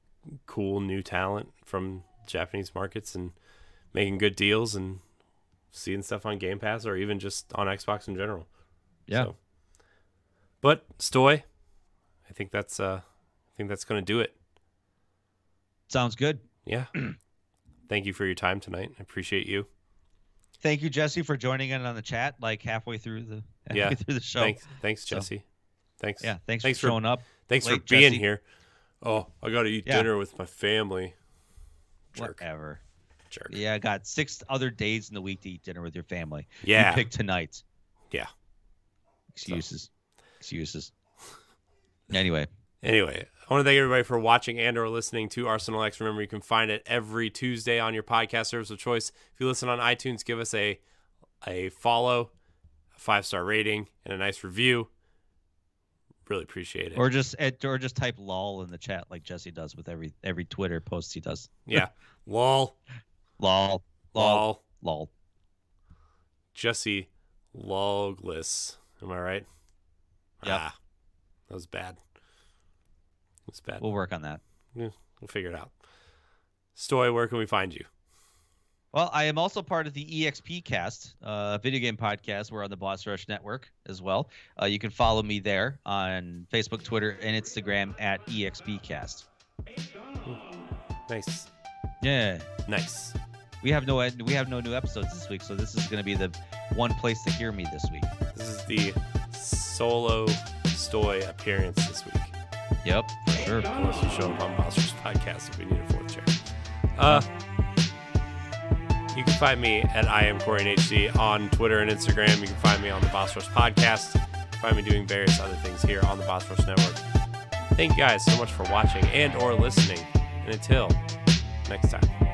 cool new talent from Japanese markets and making good deals and seeing stuff on Game Pass or even just on Xbox in general. Yeah. So. But Stoy, I think that's going to do it. Sounds good. Yeah. Thank you for your time tonight. I appreciate you. Thank you, Jesse, for joining in on the chat like halfway through the show. Thanks, Jesse. Thanks. Yeah, thanks for showing up. Thanks for being here. Oh, I got to eat dinner with my family. Jerk. Whatever. Jerk. Yeah, I got 6 other days in the week to eat dinner with your family. Yeah. You pick tonight. Yeah. Excuses. Anyway, I want to thank everybody for watching and or listening to Arsenal X. Remember, you can find it every Tuesday on your podcast service of choice. If you listen on iTunes, give us a follow, a 5-star rating, and a nice review. Really appreciate it. Or just type lol in the chat like Jesse does with every Twitter post he does. Yeah. Lol. Lol. Lol. Lol. Jesse Logless. Am I right? Yeah. That was bad. It's bad. We'll work on that. Yeah, we'll figure it out. Stoy, where can we find you? Well, I am also part of the EXP Cast, video game podcast. We're on the Boss Rush Network as well. You can follow me there on Facebook, Twitter, and Instagram at EXP Cast. Nice. Yeah. Nice. We have no new episodes this week, so this is going to be the one place to hear me this week. This is the solo Stoy appearance this week. Yep, for sure. Unless you show up on Boss Rush podcast if we need a 4th chair. You can find me at IamCorianHD on Twitter and Instagram. You can find me on the Boss Rush podcast. You can find me doing various other things here on the Boss Rush Network. Thank you guys so much for watching and or listening. And until next time.